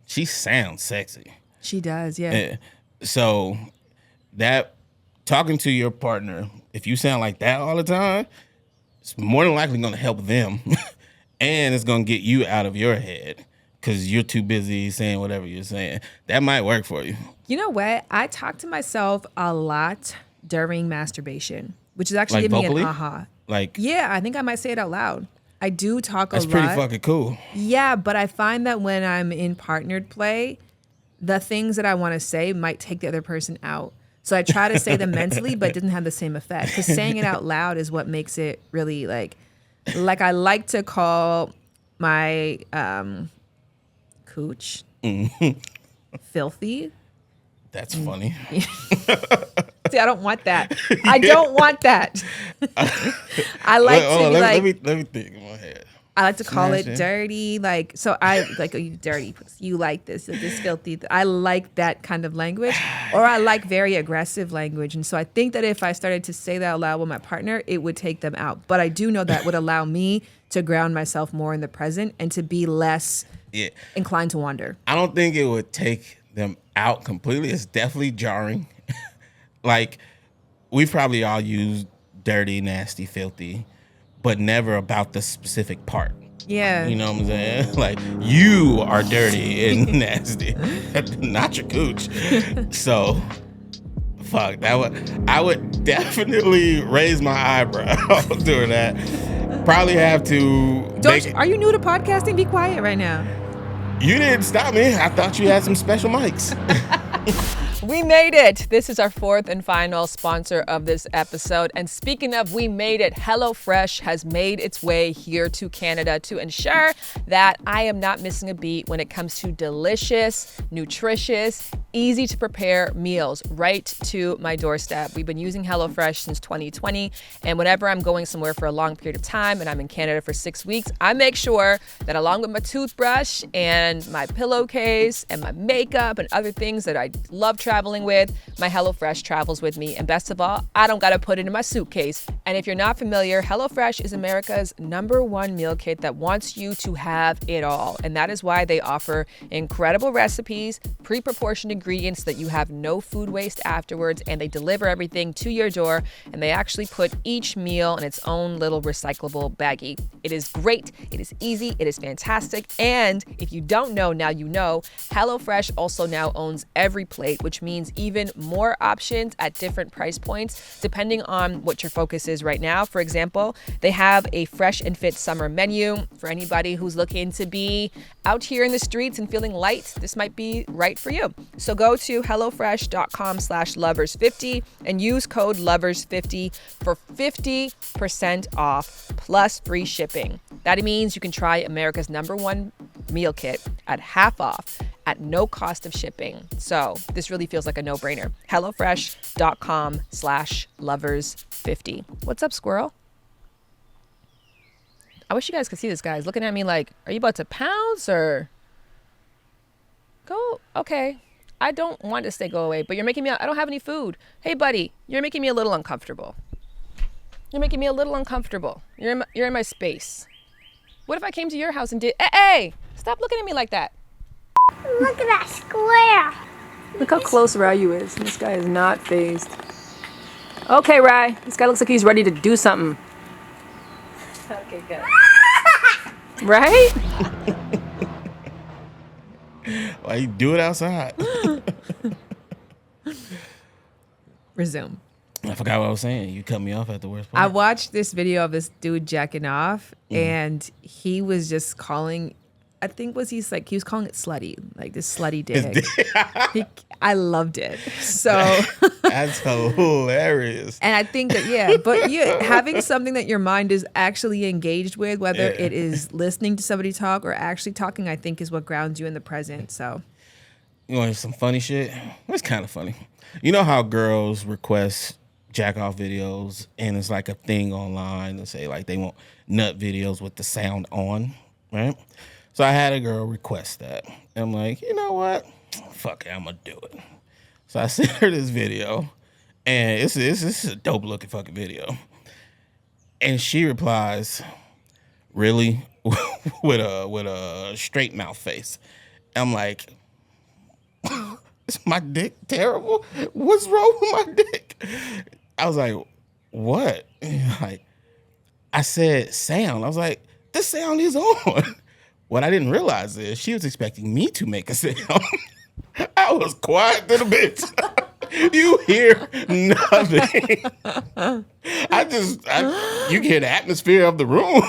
She sounds sexy. She does, yeah. So that talking to your partner, if you sound like that all the time, it's more than likely going to help them. And it's going to get you out of your head because you're too busy saying whatever you're saying. That might work for you. You know what? I talk to myself a lot during masturbation, which is actually like giving vocally? me an aha. Like, yeah, I think I might say it out loud. I do talk a lot. That's pretty fucking cool. Yeah, but I find that when I'm in partnered play, the things that I want to say might take the other person out. So I try to say them mentally, but it doesn't have the same effect. Because saying it out loud is what makes it really like I like to call my cooch filthy. That's funny. See, I don't want that. I don't want that. I like let me think in my head. I like to call it dirty. Like, so I like, oh, you dirty. You like this filthy. I like that kind of language, or I like very aggressive language. And so I think that if I started to say that out loud with my partner, it would take them out. But I do know that would allow me to ground myself more in the present and to be less inclined to wander. I don't think it would take them out completely. It's definitely jarring. Like, we've probably all used dirty, nasty, filthy, but never about the specific part. Yeah. You know what I'm saying? Like, you are dirty and nasty, not your cooch. So, fuck, I would definitely raise my eyebrow doing that. Probably have to. Are you new to podcasting? Be quiet right now. You didn't stop me. I thought you had some special mics. We made it. This is our fourth and final sponsor of this episode. And speaking of we made it, HelloFresh has made its way here to Canada to ensure that I am not missing a beat when it comes to delicious, nutritious, easy to prepare meals right to my doorstep. We've been using HelloFresh since 2020. And whenever I'm going somewhere for a long period of time and I'm in Canada for 6 weeks, I make sure that along with my toothbrush and my pillowcase and my makeup and other things that I love traveling with, my HelloFresh travels with me. And best of all, I don't got to put it in my suitcase. And if you're not familiar, HelloFresh is America's #1 meal kit that wants you to have it all. And that is why they offer incredible recipes, pre-proportioned ingredients that you have no food waste afterwards, and they deliver everything to your door. And they actually put each meal in its own little recyclable baggie. It is great. It is easy. It is fantastic. And if you don't know, now you know, HelloFresh also now owns Every Plate, which means even more options at different price points, depending on what your focus is right now. For example, they have a fresh and fit summer menu for anybody who's looking to be out here in the streets and feeling light. This might be right for you. So go to hellofresh.com/lovers50 and use code lovers50 for 50% off plus free shipping. That means you can try America's #1 meal kit at half off at no cost of shipping. So this really feels like a no-brainer. hellofresh.com/lovers50. What's up, squirrel? I wish you guys could see this guy. He's looking at me like, are you about to pounce or go? Okay. I don't want to say go away, but you're making me, I don't have any food. Hey, buddy, you're making me a little uncomfortable. You're making me a little uncomfortable. You're in my space. What if I came to your house and did, hey, stop looking at me like that. Look at that square. Look how close Ryu is. This guy is not phased. Okay, Rye. This guy looks like he's ready to do something. Okay, good. Right? Why you do it outside? Resume. I forgot what I was saying. You cut me off at the worst part. I watched this video of this dude jacking off, and he was just calling. I think he was calling it slutty, like this slutty dick. I loved it. So that's hilarious. And I think that but having something that your mind is actually engaged with, whether it is listening to somebody talk or actually talking, I think is what grounds you in the present. So you want some funny shit? It's kind of funny. You know how girls request jack off videos, and it's like a thing online to say like they want nut videos with the sound on, right? So I had a girl request that. And I'm like, you know what? Fuck it, I'm gonna do it. So I sent her this video, and it's a dope looking fucking video. And she replies, really? with a straight mouth face. I'm like, is my dick terrible? What's wrong with my dick? I was like, what? Like, I said sound. I was like, the sound is on. What I didn't realize is she was expecting me to make a sound. I was quiet to the bitch. You hear nothing. You can hear the atmosphere of the room.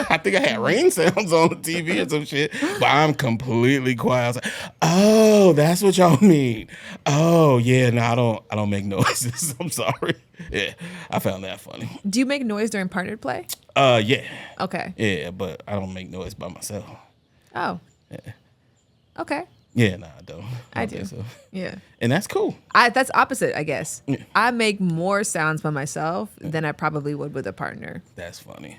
I think I had rain sounds on the TV or some shit, but I'm completely quiet. I was like, oh, that's what y'all mean. Oh, yeah, no, I don't make noises. I'm sorry. Yeah, I found that funny. do you make noise during partnered play? Yeah. Okay. Yeah, but I don't make noise by myself. Oh. Yeah. Okay. Yeah, no, I don't. I do. So. Yeah. And that's cool. That's opposite, I guess. Yeah. I make more sounds by myself than I probably would with a partner. That's funny.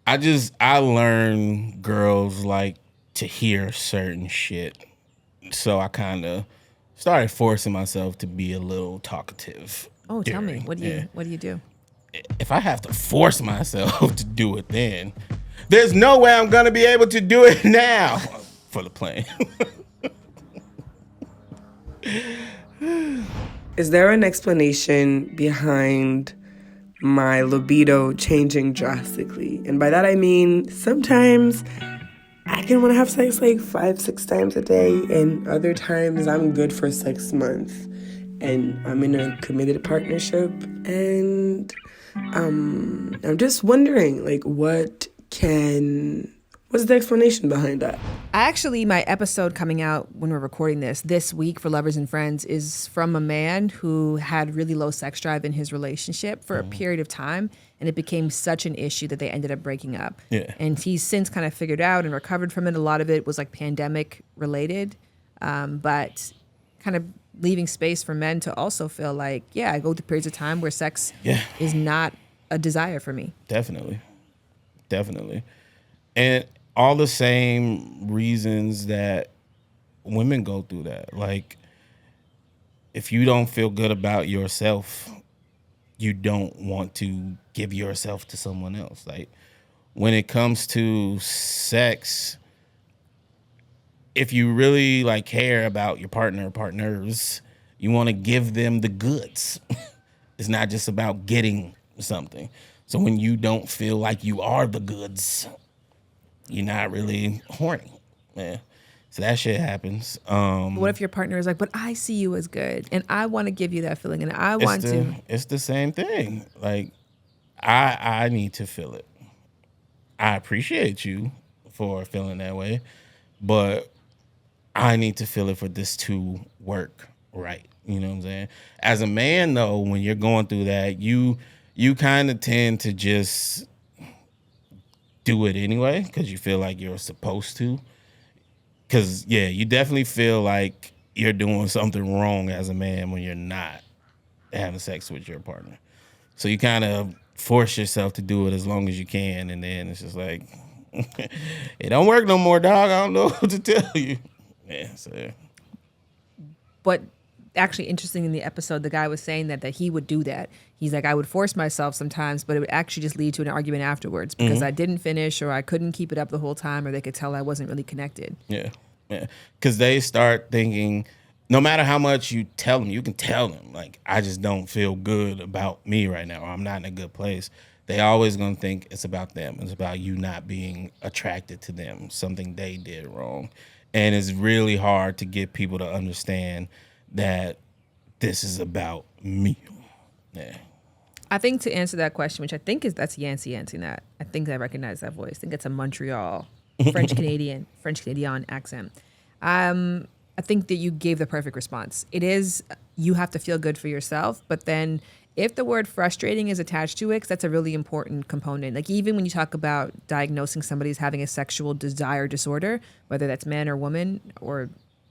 I learned girls like to hear certain shit. So I kind of started forcing myself to be a little talkative. Oh, tell me. What do you do? If I have to force myself to do it then, there's no way I'm going to be able to do it now. For the plane. Is there an explanation behind my libido changing drastically? And by that I mean sometimes I can want to have sex like 5-6 times a day, and other times I'm good for 6 months. And I'm in a committed partnership, and I'm just wondering, like, what's the explanation behind that? Actually, my episode coming out when we're recording this week for Lovers and Friends is from a man who had really low sex drive in his relationship for a period of time, and it became such an issue that they ended up breaking up. Yeah. And he's since kind of figured out and recovered from it. A lot of it was like pandemic related, but kind of leaving space for men to also feel like, yeah, I go through periods of time where sex is not a desire for me. Definitely. And all the same reasons that women go through that. Like, if you don't feel good about yourself, you don't want to give yourself to someone else. Like, when it comes to sex, if you really like care about your partner or partners, you want to give them the goods. It's not just about getting something. So when you don't feel like you are the goods, you're not really horny. Yeah. So that shit happens. What if your partner is like, but I see you as good and I want to give you that feeling and I want to. It's the same thing. Like, I need to feel it. I appreciate you for feeling that way, but I need to feel it for this to work right. You know what I'm saying? As a man, though, when you're going through that, you kind of tend to just do it anyway because you feel like you're supposed to. Because, yeah, you definitely feel like you're doing something wrong as a man when you're not having sex with your partner. So you kind of force yourself to do it as long as you can, and then it's just like, it don't work no more, dog. I don't know what to tell you. Yeah, so. But actually interesting in the episode, the guy was saying that he would do that. He's like, I would force myself sometimes, but it would actually just lead to an argument afterwards because I didn't finish or I couldn't keep it up the whole time or they could tell I wasn't really connected. Yeah. Because they start thinking, no matter how much you tell them, you can tell them, like, I just don't feel good about me right now, or I'm not in a good place. They always gonna think it's about them. It's about you not being attracted to them, something they did wrong. And it's really hard to get people to understand that this is about me. Yeah. I think to answer that question, which I think that's Yancy answering that. I think I recognize that voice. I think it's a Montreal French Canadian accent. I think that you gave the perfect response. It is, you have to feel good for yourself, but then if the word frustrating is attached to it, because that's a really important component. Like even when you talk about diagnosing somebody as having a sexual desire disorder, whether that's man or woman or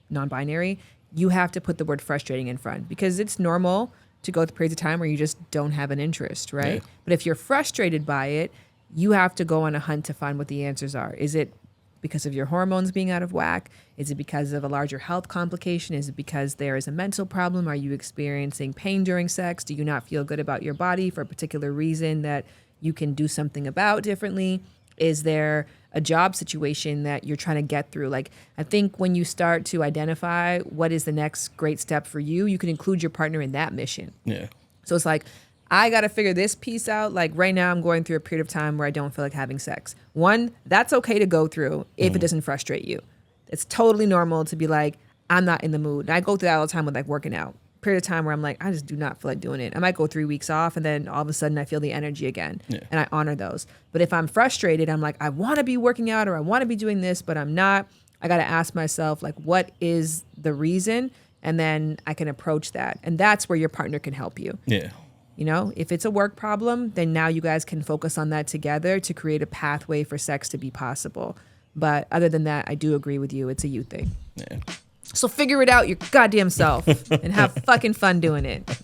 non-binary, you have to put the word frustrating in front because it's normal to go through periods of time where you just don't have an interest, right? Yeah. But if you're frustrated by it, you have to go on a hunt to find what the answers are. Is it because of your hormones being out of whack? Is it because of a larger health complication? Is it because there is a mental problem? Are you experiencing pain during sex? Do you not feel good about your body for a particular reason that you can do something about differently? Is there a job situation that you're trying to get through? Like, I think when you start to identify what is the next great step for you, you can include your partner in that mission. Yeah. So it's like, I got to figure this piece out. Like right now I'm going through a period of time where I don't feel like having sex. One, that's okay to go through if it doesn't frustrate you. It's totally normal to be like, I'm not in the mood. And I go through that all the time with like working out. Period of time where I'm like, I just do not feel like doing it. I might go 3 weeks off and then all of a sudden I feel the energy again. Yeah. And I honor those. But if I'm frustrated, I'm like, I want to be working out or I want to be doing this, but I'm not. I got to ask myself, like, what is the reason? And then I can approach that. And that's where your partner can help you. Yeah. You know, if it's a work problem, then now you guys can focus on that together to create a pathway for sex to be possible. But other than that, I do agree with you. It's a you thing. Yeah. So figure it out your goddamn self and have fucking fun doing it.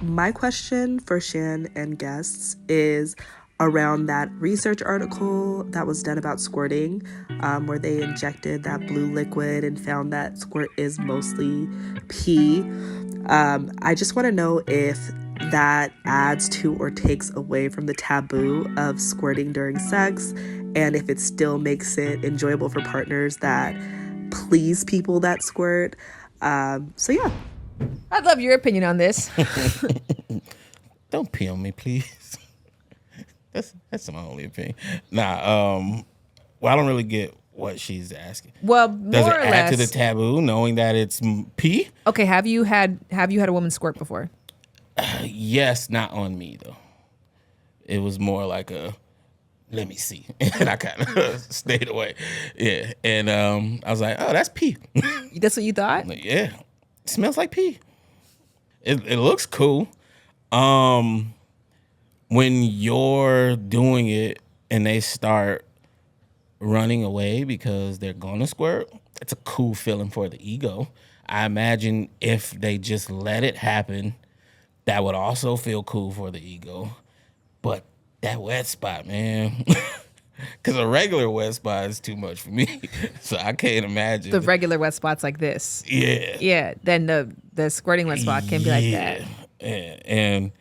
My question for Shan and guests is around that research article that was done about squirting, where they injected that blue liquid and found that squirt is mostly pee. I just want to know if that adds to or takes away from the taboo of squirting during sex, and if it still makes it enjoyable for partners that please people that squirt. So yeah. I'd love your opinion on this. Don't pee on me, please. That's my only opinion. Well, I don't really get what she's asking. Well, does it add to the taboo knowing that it's pee? Okay, have you had a woman squirt before? Yes, not on me though. It was more like a let me see, and I kind of stayed away. Yeah, and I was like, oh, that's pee. That's what you thought? Yeah, it smells like pee. It looks cool. When you're doing it and they start running away because they're gonna squirt, it's a cool feeling for the ego. I imagine if they just let it happen, that would also feel cool for the ego. But that wet spot, man, because a regular wet spot is too much for me. So I can't imagine. The regular wet spot's like this. Yeah. Yeah, then the squirting wet spot can be like that. Yeah. And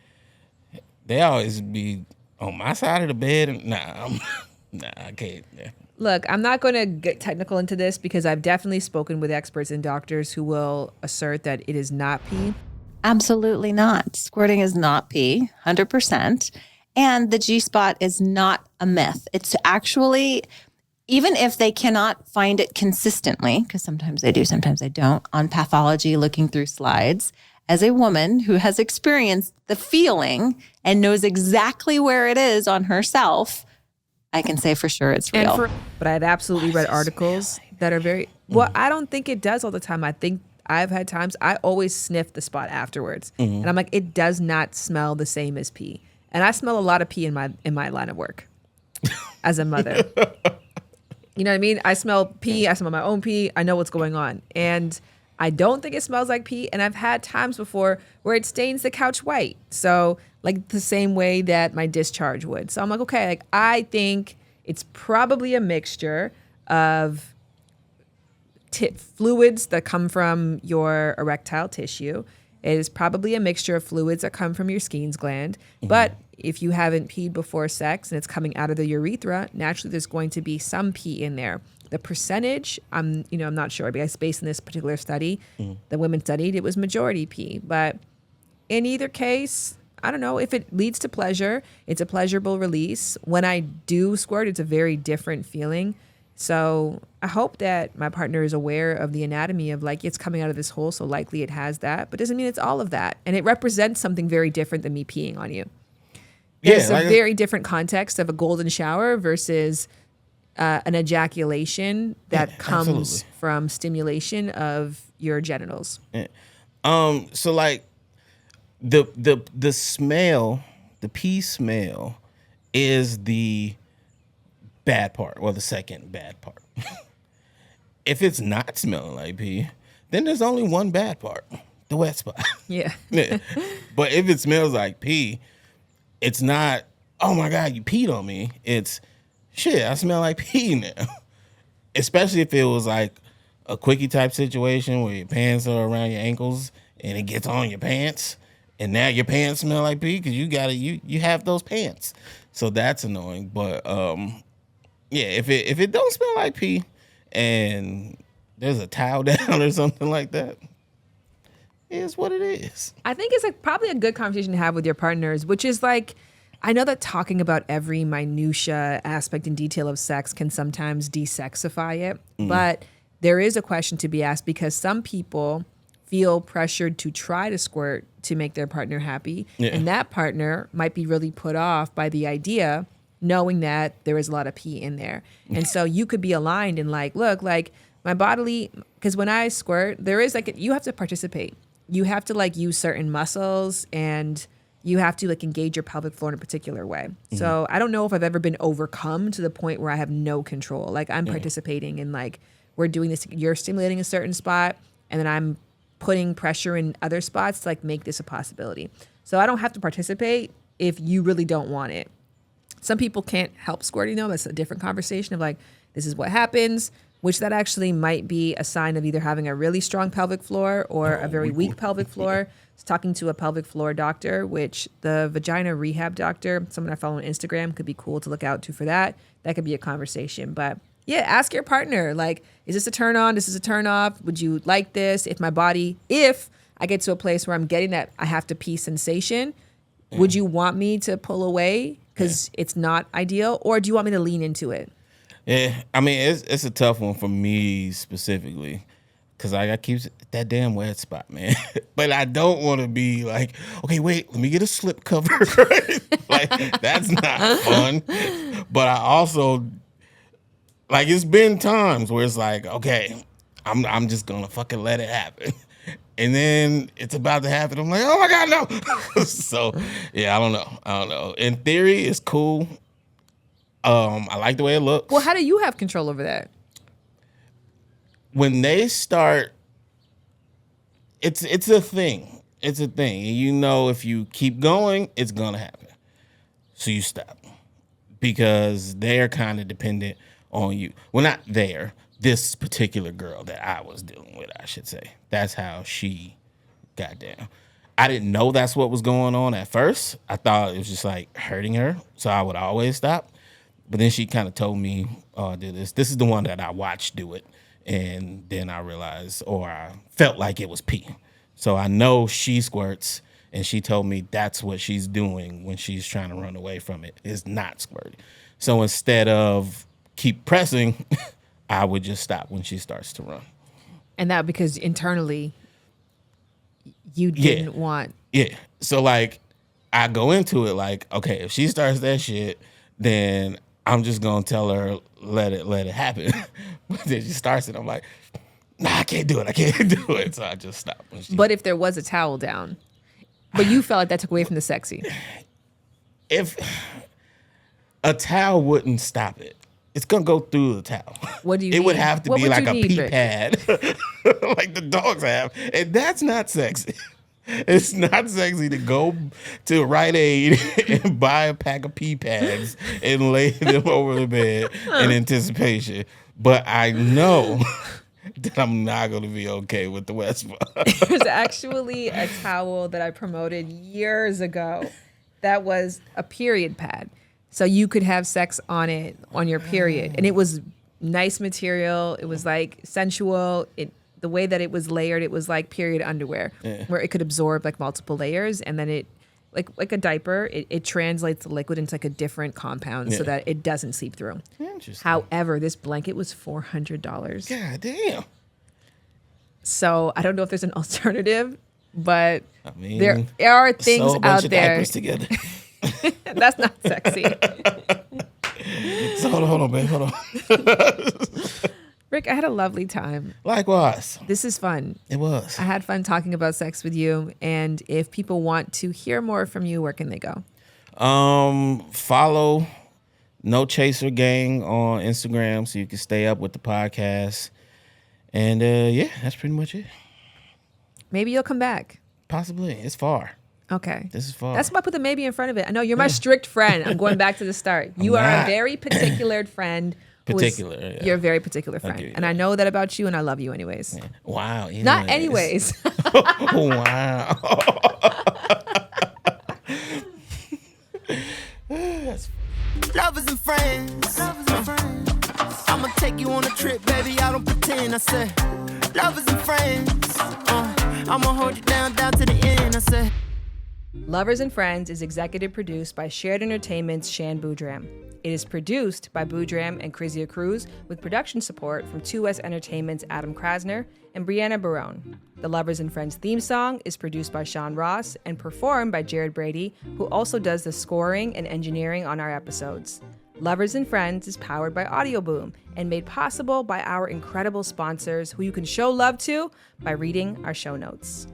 they always be on my side of the bed. And I can't. Yeah. Look, I'm not going to get technical into this because I've definitely spoken with experts and doctors who will assert that it is not pee. Absolutely not. Squirting is not pee, 100%. And the G-spot is not a myth. It's actually, even if they cannot find it consistently, because sometimes they do, sometimes they don't, on pathology looking through slides, as a woman who has experienced the feeling and knows exactly where it is on herself, I can say for sure it's real. But I've absolutely read articles that are very, well, I don't think it does all the time. I think I've had times, I always sniff the spot afterwards. Mm-hmm. And I'm like, it does not smell the same as pee. And I smell a lot of pee in my line of work as a mother. You know what I mean? I smell pee. I smell my own pee. I know what's going on. And I don't think it smells like pee. And I've had times before where it stains the couch white. So like the same way that my discharge would. So I'm like, okay, like I think it's probably a mixture of fluids that come from your erectile tissue. It is probably a mixture of fluids that come from your Skene's gland. Mm-hmm. But if you haven't peed before sex and it's coming out of the urethra, naturally there's going to be some pee in there. The percentage, I'm not sure, because based on this particular study, the women studied, it was majority pee. But in either case, I don't know, if it leads to pleasure, it's a pleasurable release. When I do squirt, it's a very different feeling. So I hope that my partner is aware of the anatomy of like, it's coming out of this hole, so likely it has that, but doesn't mean it's all of that. And it represents something very different than me peeing on you. There's a very different context of a golden shower versus an ejaculation that comes from stimulation of your genitals. Yeah. So like the smell, the pee smell is the bad part, or the second bad part. If it's not smelling like pee, then there's only one bad part, the wet spot. Yeah. Yeah. But if it smells like pee, it's not, oh my God, you peed on me. It's, shit, I smell like pee now. Especially if it was like a quickie type situation where your pants are around your ankles and it gets on your pants, and now your pants smell like pee because you have those pants. So that's annoying. But yeah, if it don't smell like pee and there's a towel down or something like that, it is what it is. I think it's probably a good conversation to have with your partners, which is like, I know that talking about every minutia aspect and detail of sex can sometimes desexify it, but there is a question to be asked, because some people feel pressured to try to squirt to make their partner happy, and that partner might be really put off by the idea, knowing that there is a lot of pee in there. And so you could be aligned and like, look, like my bodily, because when I squirt, there is like, you have to participate. You have to like use certain muscles, and you have to like engage your pelvic floor in a particular way. So I don't know if I've ever been overcome to the point where I have no control. Like I'm participating in like, we're doing this, you're stimulating a certain spot, and then I'm putting pressure in other spots to like make this a possibility. So I don't have to participate if you really don't want it. Some people can't help squirting though. That's a different conversation of like, this is what happens, which that actually might be a sign of either having a really strong pelvic floor or a very weak pelvic floor. I was talking to a pelvic floor doctor, which the vagina rehab doctor, someone I follow on Instagram, could be cool to look out to for that. That could be a conversation. But yeah, ask your partner, like, is this a turn on? This is a turn off? Would you like this? If I get to a place where I'm getting that I have to pee sensation, would you want me to pull away because it's not ideal? Or do you want me to lean into it? Yeah, I mean, it's a tough one for me specifically, because I got to keep that damn wet spot, man. But I don't want to be like, okay, wait, let me get a slip cover. Like, that's not fun. But I also, like, it's been times where it's like, okay, I'm just going to fucking let it happen. And then it's about to happen. I'm like, oh my God, no. So, yeah, I don't know. In theory, it's cool. I like the way it looks. Well, how do you have control over that? When they start, it's a thing. It's a thing. And you know, if you keep going, it's gonna happen. So you stop, because they're kind of dependent on you. Well, not there. This particular girl that I was dealing with, I should say. That's how she got down. I didn't know that's what was going on at first. I thought it was just like hurting her, so I would always stop. But then she kind of told me, "Oh, do this. This is the one that I watched do it." And then I realized, or I felt like it was pee. So I know she squirts, and she told me that's what she's doing when she's trying to run away from it, is not squirting. So instead of keep pressing, I would just stop when she starts to run. And that because internally you didn't want. Yeah. So like I go into it like, okay, if she starts that shit, then I'm just gonna tell her let it happen. But then she starts it, I'm like, nah, I can't do it. So I just stop. But if there was a towel down, but you felt like that took away from the sexy. If a towel wouldn't stop it, it's gonna go through the towel. What do you It need? would have to What be would like you a need, pee Rick? pad, like the dogs have, and that's not sexy. It's not sexy to go to Rite Aid and buy a pack of pee pads and lay them over the bed in anticipation. But I know that I'm not going to be okay with the wet spot. There's actually a towel that I promoted years ago. that was a period pad. So you could have sex on it on your period. And it was nice material. It was like sensual. The way that it was layered, it was like period underwear, where it could absorb like multiple layers, and then it, like a diaper, it translates the liquid into like a different compound so that it doesn't seep through. Interesting. However, this blanket was $400. God damn. So I don't know if there's an alternative, but I mean, there are things sew a bunch out of there. diapers together. That's not sexy. So hold on, babe. Hold on. Rick, I had a lovely time. Likewise. This is fun. It was. I had fun talking about sex with you. And if people want to hear more from you, where can they go? Follow No Chaser Gang on Instagram so you can stay up with the podcast. And yeah, that's pretty much it. Maybe you'll come back. Possibly. It's far. Okay. This is far. That's why I put the maybe in front of it. I know you're my strict friend. I'm going back to the start. You are a very particular friend. Yeah. You're a very particular friend. And I know that about you, and I love you anyways. Yeah. Wow. Anyways. Not anyways. Wow. Lovers and friends. I'ma take you on a trip, baby. I don't pretend. I said, lovers and friends. I'ma hold you down to the end. I said. Lovers and Friends is executive produced by Shared Entertainment's Shan Boudram. It is produced by Boudram and Krizia Cruz with production support from 2S Entertainment's Adam Krasner and Brianna Barone. The Lovers and Friends theme song is produced by Sean Ross and performed by Jared Brady, who also does the scoring and engineering on our episodes. Lovers and Friends is powered by Audio Boom and made possible by our incredible sponsors who you can show love to by reading our show notes.